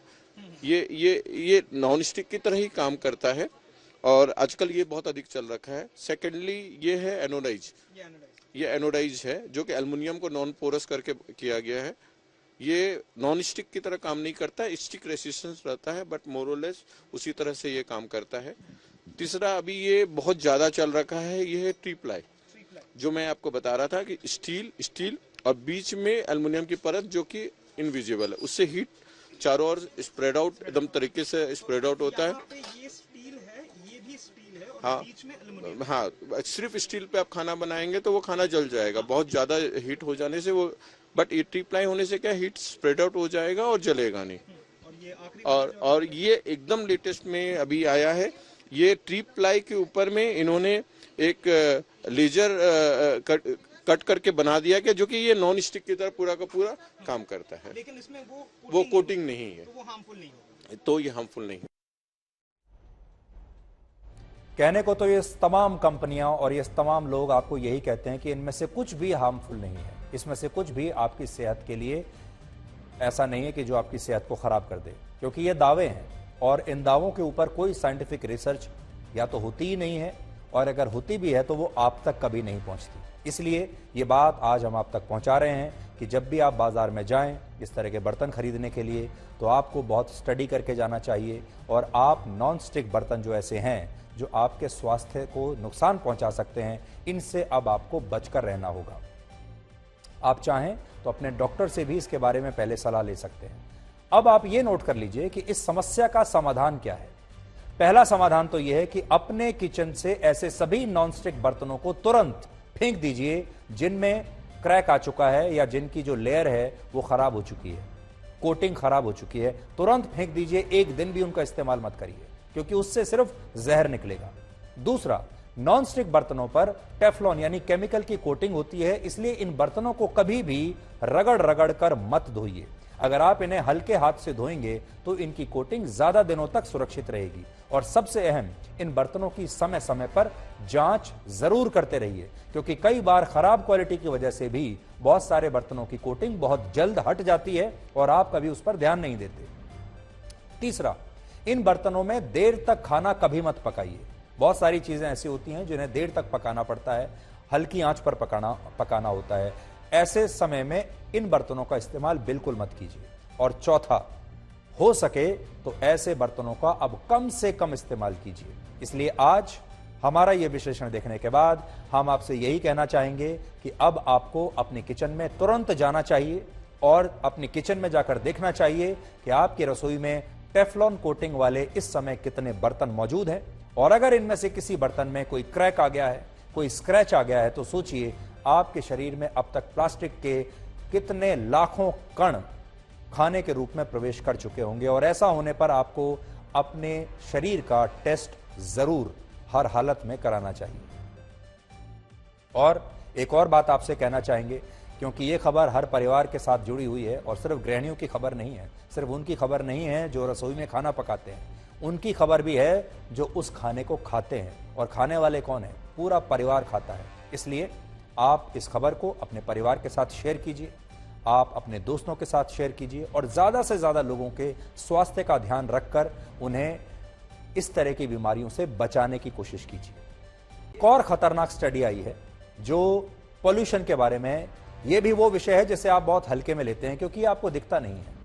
ये नॉन स्टिक की तरह ही काम करता है और आजकल ये बहुत अधिक चल रखा है। सेकेंडली ये है एनोडाइज, ये एनोडाइज है जो कि एल्युमिनियम को नॉन पोरस करके किया गया है। ये नॉन स्टिक की तरह काम नहीं करता है, स्टिक रेसिस्टेंस रहता है बट मोरलेस उसी तरह से ये काम करता है। तीसरा अभी ये बहुत ज्यादा चल रखा है, ये है ट्री प्लाई, जो मैं आपको बता रहा था कि स्टील और बीच में एल्युमिनियम की परत जो कि इनविजिबल है, उससे हीट चारों ओर स्प्रेड आउट, एकदम तरीके से स्प्रेड आउट होता है। ये स्टील है, ये भी स्टील है और हाँ, बीच में एल्युमिनियम। हाँ, सिर्फ स्टील पे आप खाना बनाएंगे तो वो खाना जल जाएगा बहुत ज्यादा हीट हो जाने से वो, बट ये ट्री प्लाई होने से क्या हीट स्प्रेड आउट हो जाएगा और जलेगा नहीं। और ये आखिरी और ये एकदम लेटेस्ट में अभी आया है। ये ट्री प्लाई के ऊपर में इन्होंने एक लेजर कट करके बना दिया गया, जो कि ये नॉन स्टिक की तरह पूरा का पूरा काम करता है। लेकिन इसमें वो कोटिंग नहीं है, तो वो हार्मफुल नहीं होगा। तो ये हार्मफुल नहीं है। कहने को तो ये तमाम कंपनियां और ये तमाम लोग आपको यही कहते हैं कि इनमें से कुछ भी हार्मफुल नहीं है, इसमें से कुछ भी आपकी सेहत के लिए ऐसा नहीं है कि जो आपकी सेहत को खराब कर दे, क्योंकि ये दावे हैं और इन दावों के ऊपर कोई साइंटिफिक रिसर्च या तो होती ही नहीं है, और अगर होती भी है तो वो आप तक कभी नहीं पहुंचती। इसलिए ये बात आज हम आप तक पहुंचा रहे हैं कि जब भी आप बाजार में जाएं इस तरह के बर्तन खरीदने के लिए, तो आपको बहुत स्टडी करके जाना चाहिए, और आप नॉन स्टिक बर्तन जो ऐसे हैं जो आपके स्वास्थ्य को नुकसान पहुंचा सकते हैं, इनसे अब आपको बचकर रहना होगा। आप चाहें तो अपने डॉक्टर से भी इसके बारे में पहले सलाह ले सकते हैं। अब आप ये नोट कर लीजिए कि इस समस्या का समाधान क्या है। पहला समाधान तो यह है कि अपने किचन से ऐसे सभी नॉनस्टिक बर्तनों को तुरंत फेंक दीजिए जिनमें क्रैक आ चुका है या जिनकी जो लेयर है वो खराब हो चुकी है, कोटिंग खराब हो चुकी है। तुरंत फेंक दीजिए, एक दिन भी उनका इस्तेमाल मत करिए, क्योंकि उससे सिर्फ जहर निकलेगा। दूसरा, नॉनस्टिक बर्तनों पर टेफ्लॉन यानी केमिकल की कोटिंग होती है, इसलिए इन बर्तनों को कभी भी रगड़ रगड़ कर मत धोइए। अगर आप इन्हें हल्के हाथ से धोएंगे तो इनकी कोटिंग ज्यादा दिनों तक सुरक्षित रहेगी। और सबसे अहम, इन बर्तनों की समय समय पर जांच जरूर करते रहिए, क्योंकि कई बार खराब क्वालिटी की वजह से भी बहुत सारे बर्तनों की कोटिंग बहुत जल्द हट जाती है और आप कभी उस पर ध्यान नहीं देते। तीसरा, इन बर्तनों में देर तक खाना कभी मत पकाइए। बहुत सारी चीजें ऐसी होती हैं जिन्हें देर तक पकाना पड़ता है, हल्की आंच पर पकाना होता है। ऐसे समय में इन बर्तनों का इस्तेमाल बिल्कुल मत कीजिए। और चौथा, हो सके तो ऐसे बर्तनों का अब कम से कम इस्तेमाल कीजिए। इसलिए आज हमारा यह विश्लेषण देखने के बाद हम आपसे यही कहना चाहेंगे कि अब आपको अपने किचन में तुरंत जाना चाहिए और अपने किचन में जाकर देखना चाहिए कि आपकी रसोई में टेफ्लॉन कोटिंग वाले इस समय कितने बर्तन मौजूद हैं, और अगर इनमें से किसी बर्तन में कोई क्रैक आ गया है, कोई स्क्रैच आ गया है, तो सोचिए आपके शरीर में अब तक प्लास्टिक के कितने लाखों कण खाने के रूप में प्रवेश कर चुके होंगे। और ऐसा होने पर आपको अपने शरीर का टेस्ट जरूर हर हालत में कराना चाहिए। और एक और बात आपसे कहना चाहेंगे, क्योंकि ये खबर हर परिवार के साथ जुड़ी हुई है और सिर्फ गृहिणियों की खबर नहीं है, सिर्फ उनकी खबर नहीं है जो रसोई में खाना पकाते हैं, उनकी खबर भी है जो उस खाने को खाते हैं। और खाने वाले कौन है? पूरा परिवार खाता है। इसलिए आप इस खबर को अपने परिवार के साथ शेयर कीजिए, आप अपने दोस्तों के साथ शेयर कीजिए, और ज्यादा से ज्यादा लोगों के स्वास्थ्य का ध्यान रखकर उन्हें इस तरह की बीमारियों से बचाने की कोशिश कीजिए। एक और खतरनाक स्टडी आई है जो पॉल्यूशन के बारे में। यह भी वो विषय है जिसे आप बहुत हल्के में लेते हैं क्योंकि आपको दिखता नहीं है।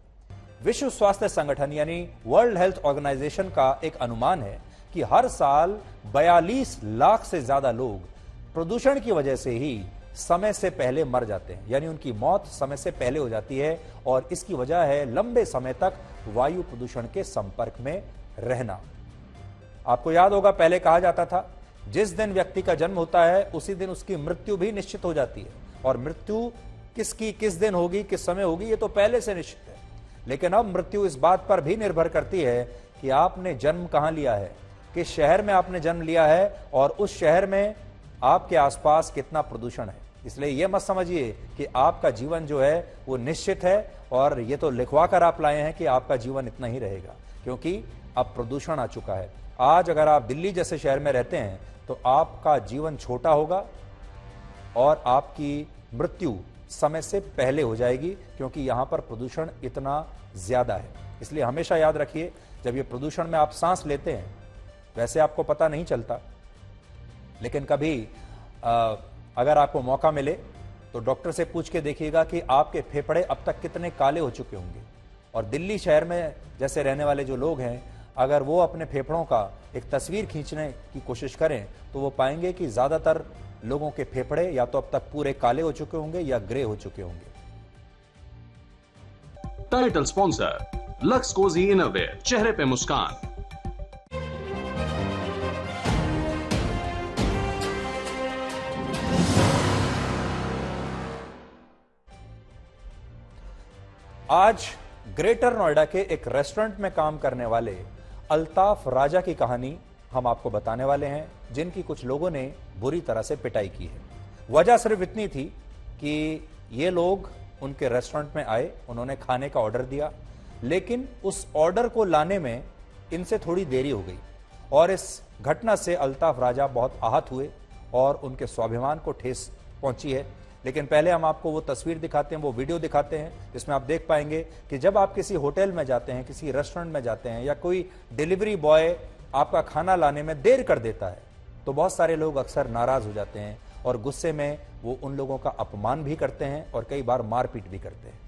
विश्व स्वास्थ्य संगठन यानी वर्ल्ड हेल्थ ऑर्गेनाइजेशन का एक अनुमान है कि हर साल 42 लाख से ज्यादा लोग प्रदूषण की वजह से ही समय से पहले मर जाते हैं, यानी उनकी मौत समय से पहले हो जाती है। और इसकी वजह है लंबे समय तक वायु प्रदूषण के संपर्क में रहना। आपको याद होगा, पहले कहा जाता था जिस दिन व्यक्ति का जन्म होता है उसी दिन उसकी मृत्यु भी निश्चित हो जाती है, और मृत्यु किसकी किस दिन होगी, किस समय होगी, ये तो पहले से निश्चित है। लेकिन अब मृत्यु इस बात पर भी निर्भर करती है कि आपने जन्म कहां लिया है, किस शहर में आपने जन्म लिया है, और उस शहर में आपके आसपास कितना प्रदूषण है। इसलिए यह मत समझिए कि आपका जीवन जो है वो निश्चित है और ये तो लिखवा कर आप लाए हैं कि आपका जीवन इतना ही रहेगा, क्योंकि अब प्रदूषण आ चुका है। आज अगर आप दिल्ली जैसे शहर में रहते हैं तो आपका जीवन छोटा होगा और आपकी मृत्यु समय से पहले हो जाएगी, क्योंकि यहां पर प्रदूषण इतना ज्यादा है। इसलिए हमेशा याद रखिए, जब ये प्रदूषण में आप सांस लेते हैं, वैसे आपको पता नहीं चलता, लेकिन कभी अगर आपको मौका मिले तो डॉक्टर से पूछ के देखिएगा कि आपके फेफड़े अब तक कितने काले हो चुके होंगे। और दिल्ली शहर में जैसे रहने वाले जो लोग हैं, अगर वो अपने फेफड़ों का एक तस्वीर खींचने की कोशिश करें तो वो पाएंगे कि ज्यादातर लोगों के फेफड़े या तो अब तक पूरे काले हो चुके होंगे या ग्रे हो चुके होंगे। Title sponsor Lux Cozi innerwear, चेहरे पे मुस्कान। आज ग्रेटर नोएडा के एक रेस्टोरेंट में काम करने वाले अल्ताफ राजा की कहानी हम आपको बताने वाले हैं, जिनकी कुछ लोगों ने बुरी तरह से पिटाई की है। वजह सिर्फ इतनी थी कि ये लोग उनके रेस्टोरेंट में आए, उन्होंने खाने का ऑर्डर दिया, लेकिन उस ऑर्डर को लाने में इनसे थोड़ी देरी हो गई और इस घटना से अल्ताफ राजा बहुत आहत हुए और उनके स्वाभिमान को ठेस पहुंची है। लेकिन पहले हम आपको वो तस्वीर दिखाते हैं, वो वीडियो दिखाते हैं, जिसमें आप देख पाएंगे कि जब आप किसी होटल में जाते हैं, किसी रेस्टोरेंट में जाते हैं या कोई डिलीवरी बॉय आपका खाना लाने में देर कर देता है तो बहुत सारे लोग अक्सर नाराज हो जाते हैं और गुस्से में वो उन लोगों का अपमान भी करते हैं और कई बार मारपीट भी करते हैं।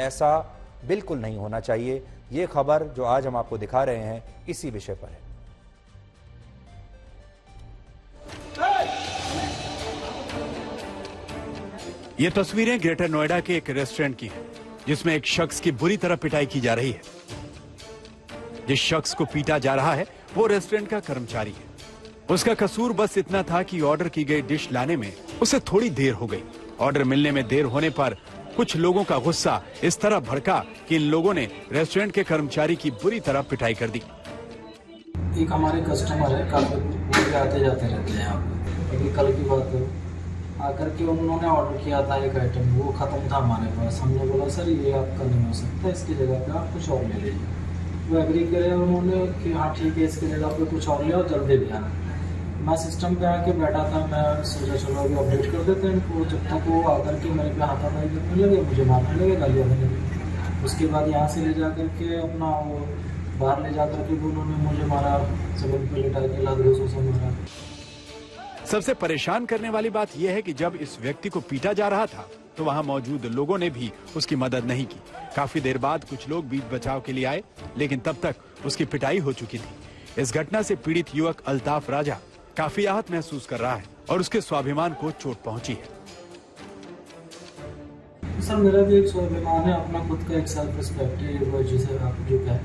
ऐसा बिल्कुल नहीं होना चाहिए। ये खबर जो आज हम आपको दिखा रहे हैं इसी विषय पर है। ये तस्वीरें ग्रेटर नोएडा के एक रेस्टोरेंट की हैं, जिसमें एक शख्स की बुरी तरह पिटाई की जा रही है। जिस शख्स को पीटा जा रहा है वो रेस्टोरेंट का कर्मचारी है। उसका कसूर बस इतना था कि ऑर्डर की गई डिश लाने में उसे थोड़ी देर हो गई। ऑर्डर मिलने में देर होने पर कुछ लोगों का गुस्सा इस तरह भड़का कि इन लोगों ने रेस्टोरेंट के कर्मचारी की बुरी तरह पिटाई कर दी। एक हमारे कस्टमर है, काफी आते जाते रहते हैं यहाँ पे। अभी कल की बात है, आकर के उन्होंने ऑर्डर किया था एक आइटम, वो खत्म था हमारे पास। हमने बोला सर ये आपका नहीं हो सकता, इसकी जगह पे आप कुछ और ले लीजिए। वो एग्री करे उन्होंने कि हाँ ठीक है, इसकी जगह पे कुछ और ले और जल्दी ले आना। मैं सिस्टम पे आके बैठा था, मैं सोचा चलो अभी अपडेट कर देते हैं इनको। जब तक वो आकर के मेरे पे हाथापाई करने लगे, मुझे मारने लगे, गालियाँ देने लगे। उसके बाद यहाँ से ले जा करके अपना वो बाहर ले जा करके भी उन्होंने मुझे मारा, जमीन पे लिटा के लात घूंसों से मारा। सबसे परेशान करने वाली बात यह है कि जब इस व्यक्ति को पीटा जा रहा था तो वहां मौजूद लोगों ने भी उसकी मदद नहीं की। काफी देर बाद कुछ लोग बीच बचाव के लिए आए, लेकिन तब तक उसकी पिटाई हो चुकी थी। इस घटना से पीड़ित युवक अल्ताफ राजा काफी आहत महसूस कर रहा है और उसके स्वाभिमान को चोट पहुंची है। सर मेरा भी एक स्वाभिमान है, अपना खुद का एक सेल्फ रिस्पेक्ट है, जिसे आप जो कहें।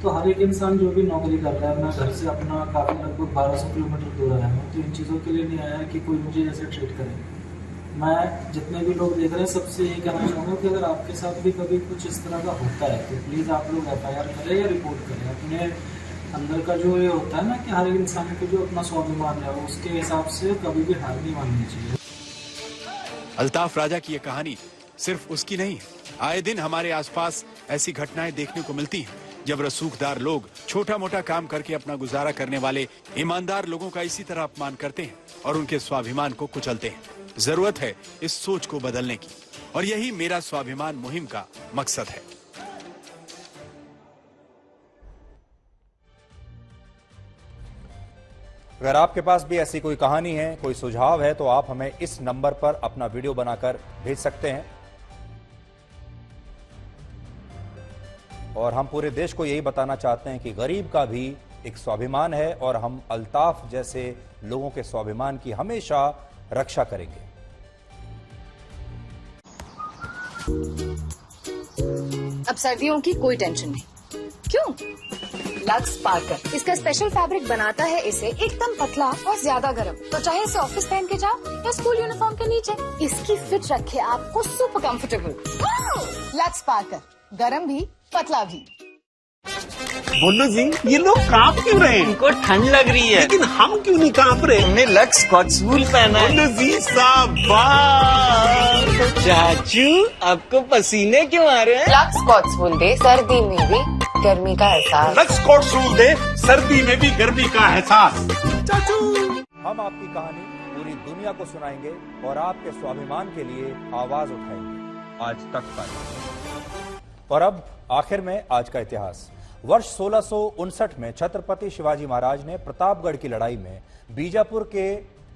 तो हर एक इंसान जो भी नौकरी कर रहा है, मैं घर से अपना काफी लगभग 1200 किलोमीटर दूर आया हूँ, तो इन चीज़ों के लिए नहीं आया कि कोई मुझे जैसे ट्रीट करे। मैं जितने भी लोग देख रहे हैं सबसे यही कहना चाहूँगा कि अगर आपके साथ भी कभी कुछ इस तरह का होता है तो प्लीज़ आप लोग FIR करें या रिपोर्ट करें। अपने अंदर का जो ये होता है ना कि हर एक इंसान को जो अपना स्वाभिमान है उसके हिसाब से कभी भी हार नहीं माननी चाहिए। अल्ताफ राजा की ये कहानी सिर्फ उसकी नहीं है। आए दिन हमारे आसपास ऐसी घटनाएं देखने को मिलती हैं, जब रसूखदार लोग छोटा मोटा काम करके अपना गुजारा करने वाले ईमानदार लोगों का इसी तरह अपमान करते हैं और उनके स्वाभिमान को कुचलते हैं। जरूरत है इस सोच को बदलने की, और यही मेरा स्वाभिमान मुहिम का मकसद है। अगर आपके पास भी ऐसी कोई कहानी है, कोई सुझाव है, तो आप हमें इस नंबर पर अपना वीडियो बनाकर भेज सकते हैं और हम पूरे देश को यही बताना चाहते हैं कि गरीब का भी एक स्वाभिमान है और हम अल्ताफ जैसे लोगों के स्वाभिमान की हमेशा रक्षा करेंगे। अब सर्दियों की कोई टेंशन नहीं। क्यों? लक्स पार्कर इसका स्पेशल फैब्रिक बनाता है इसे एकदम पतला और ज्यादा गर्म, तो चाहे इसे ऑफिस पहन के जाओ या स्कूल यूनिफॉर्म के नीचे, इसकी फिट रखे आपको सुपर कंफर्टेबल। लक्स पार्कर, गर्म भी पतला भी। बोलो जी, ये लोग कांप क्यों रहे हैं? इनको ठंड लग रही है, लेकिन हम क्यों नहीं कांप रहे? हमने लक्स स्कॉच वूल पहना है। बोलो जी, शाबाश। चाचू आपको पसीने क्यों आ रहे हैं? लक्स स्कॉच वूल दे सर्दी में भी गर्मी का एहसास। लक्स स्कॉच वूल दे सर्दी में भी गर्मी का एहसास। चाचू, हम आपकी कहानी पूरी दुनिया को सुनाएंगे और आपके स्वाभिमान के लिए आवाज उठाएंगे। आज तक पर। और अब आखिर में आज का इतिहास। वर्ष 1659 में छत्रपति शिवाजी महाराज ने प्रतापगढ़ की लड़ाई में बीजापुर के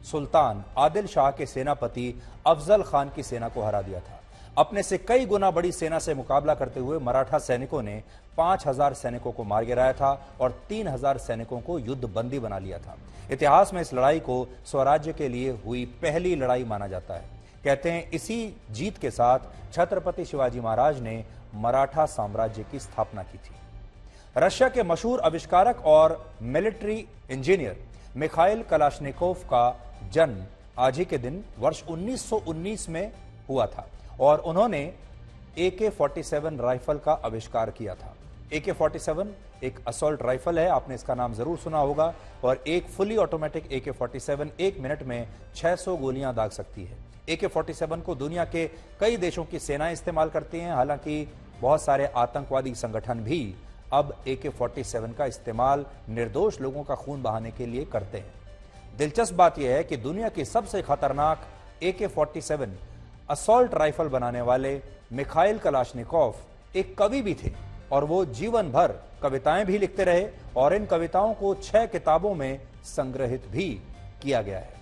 सुल्तान आदिल शाह के सेनापति अफजल खान की सेना को हरा दिया था। अपने से कई गुना बड़ी सेना से मुकाबला करते हुए मराठा सैनिकों ने 5000 सैनिकों को मार गिराया था और 3000 सैनिकों को युद्ध बंदी बना लिया था। इतिहास में इस लड़ाई को स्वराज्य के लिए हुई पहली लड़ाई माना जाता है। कहते हैं इसी जीत के साथ छत्रपति शिवाजी महाराज ने मराठा साम्राज्य की स्थापना की थी। रशिया के मशहूर आविष्कारक और मिलिट्री इंजीनियर मिखाइल कलाशनिकोव का जन्म आज ही के दिन वर्ष 1919 में हुआ था और उन्होंने AK-47 राइफल का आविष्कार किया था। AK-47 एक असॉल्ट राइफल है, आपने इसका नाम जरूर सुना होगा, और एक फुली ऑटोमेटिक AK-47 1 मिनट में 600 गोलियां दाग सकती है। AK-47 को दुनिया के कई देशों की सेनाएं इस्तेमाल करती हैं, हालांकि बहुत सारे आतंकवादी संगठन भी अब AK-47 का इस्तेमाल निर्दोष लोगों का खून बहाने के लिए करते हैं। दिलचस्प बात यह है कि दुनिया की सबसे खतरनाक AK-47 असॉल्ट राइफल बनाने वाले मिखाइल कलाशनिकोव एक कवि भी थे, और वो जीवन भर कविताएं भी लिखते रहे, और इन कविताओं को 6 किताबों में संग्रहित भी किया गया है।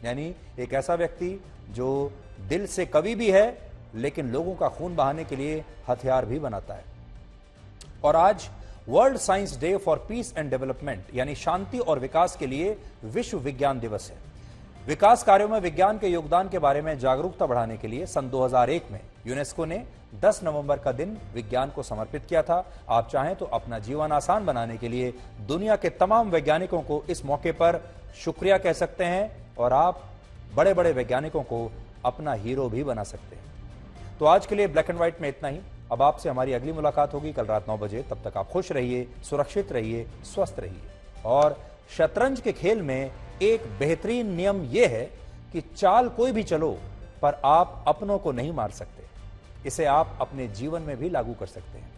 यानी एक ऐसा व्यक्ति जो दिल से कवि भी है, लेकिन लोगों का खून बहाने के लिए हथियार भी बनाता है। और आज world science day for piece and development, यानी शांति और विकास के लिए विश्व विज्ञान दिवस है। विकास कार्यों में विज्ञान के योगदान के बारे में जागरूकता बढ़ाने के लिए सन 2001 में यूनेस्को ने 10 नवंबर का दिन विज्ञान को समर्पित किया था। आप चाहें तो अपना जीवन आसान बनाने के लिए दुनिया के तमाम वैज्ञानिकों को इस मौके पर शुक्रिया कह सकते हैं, और आप बड़े बड़े वैज्ञानिकों को अपना हीरो भी बना सकते हैं। तो आज के लिए ब्लैक एंड व्हाइट में इतना ही। अब आपसे हमारी अगली मुलाकात होगी कल रात 9 बजे। तब तक आप खुश रहिए, सुरक्षित रहिए, स्वस्थ रहिए। और शतरंज के खेल में एक बेहतरीन नियम यह है कि चाल कोई भी चलो, पर आप अपनों को नहीं मार सकते। इसे आप अपने जीवन में भी लागू कर सकते हैं।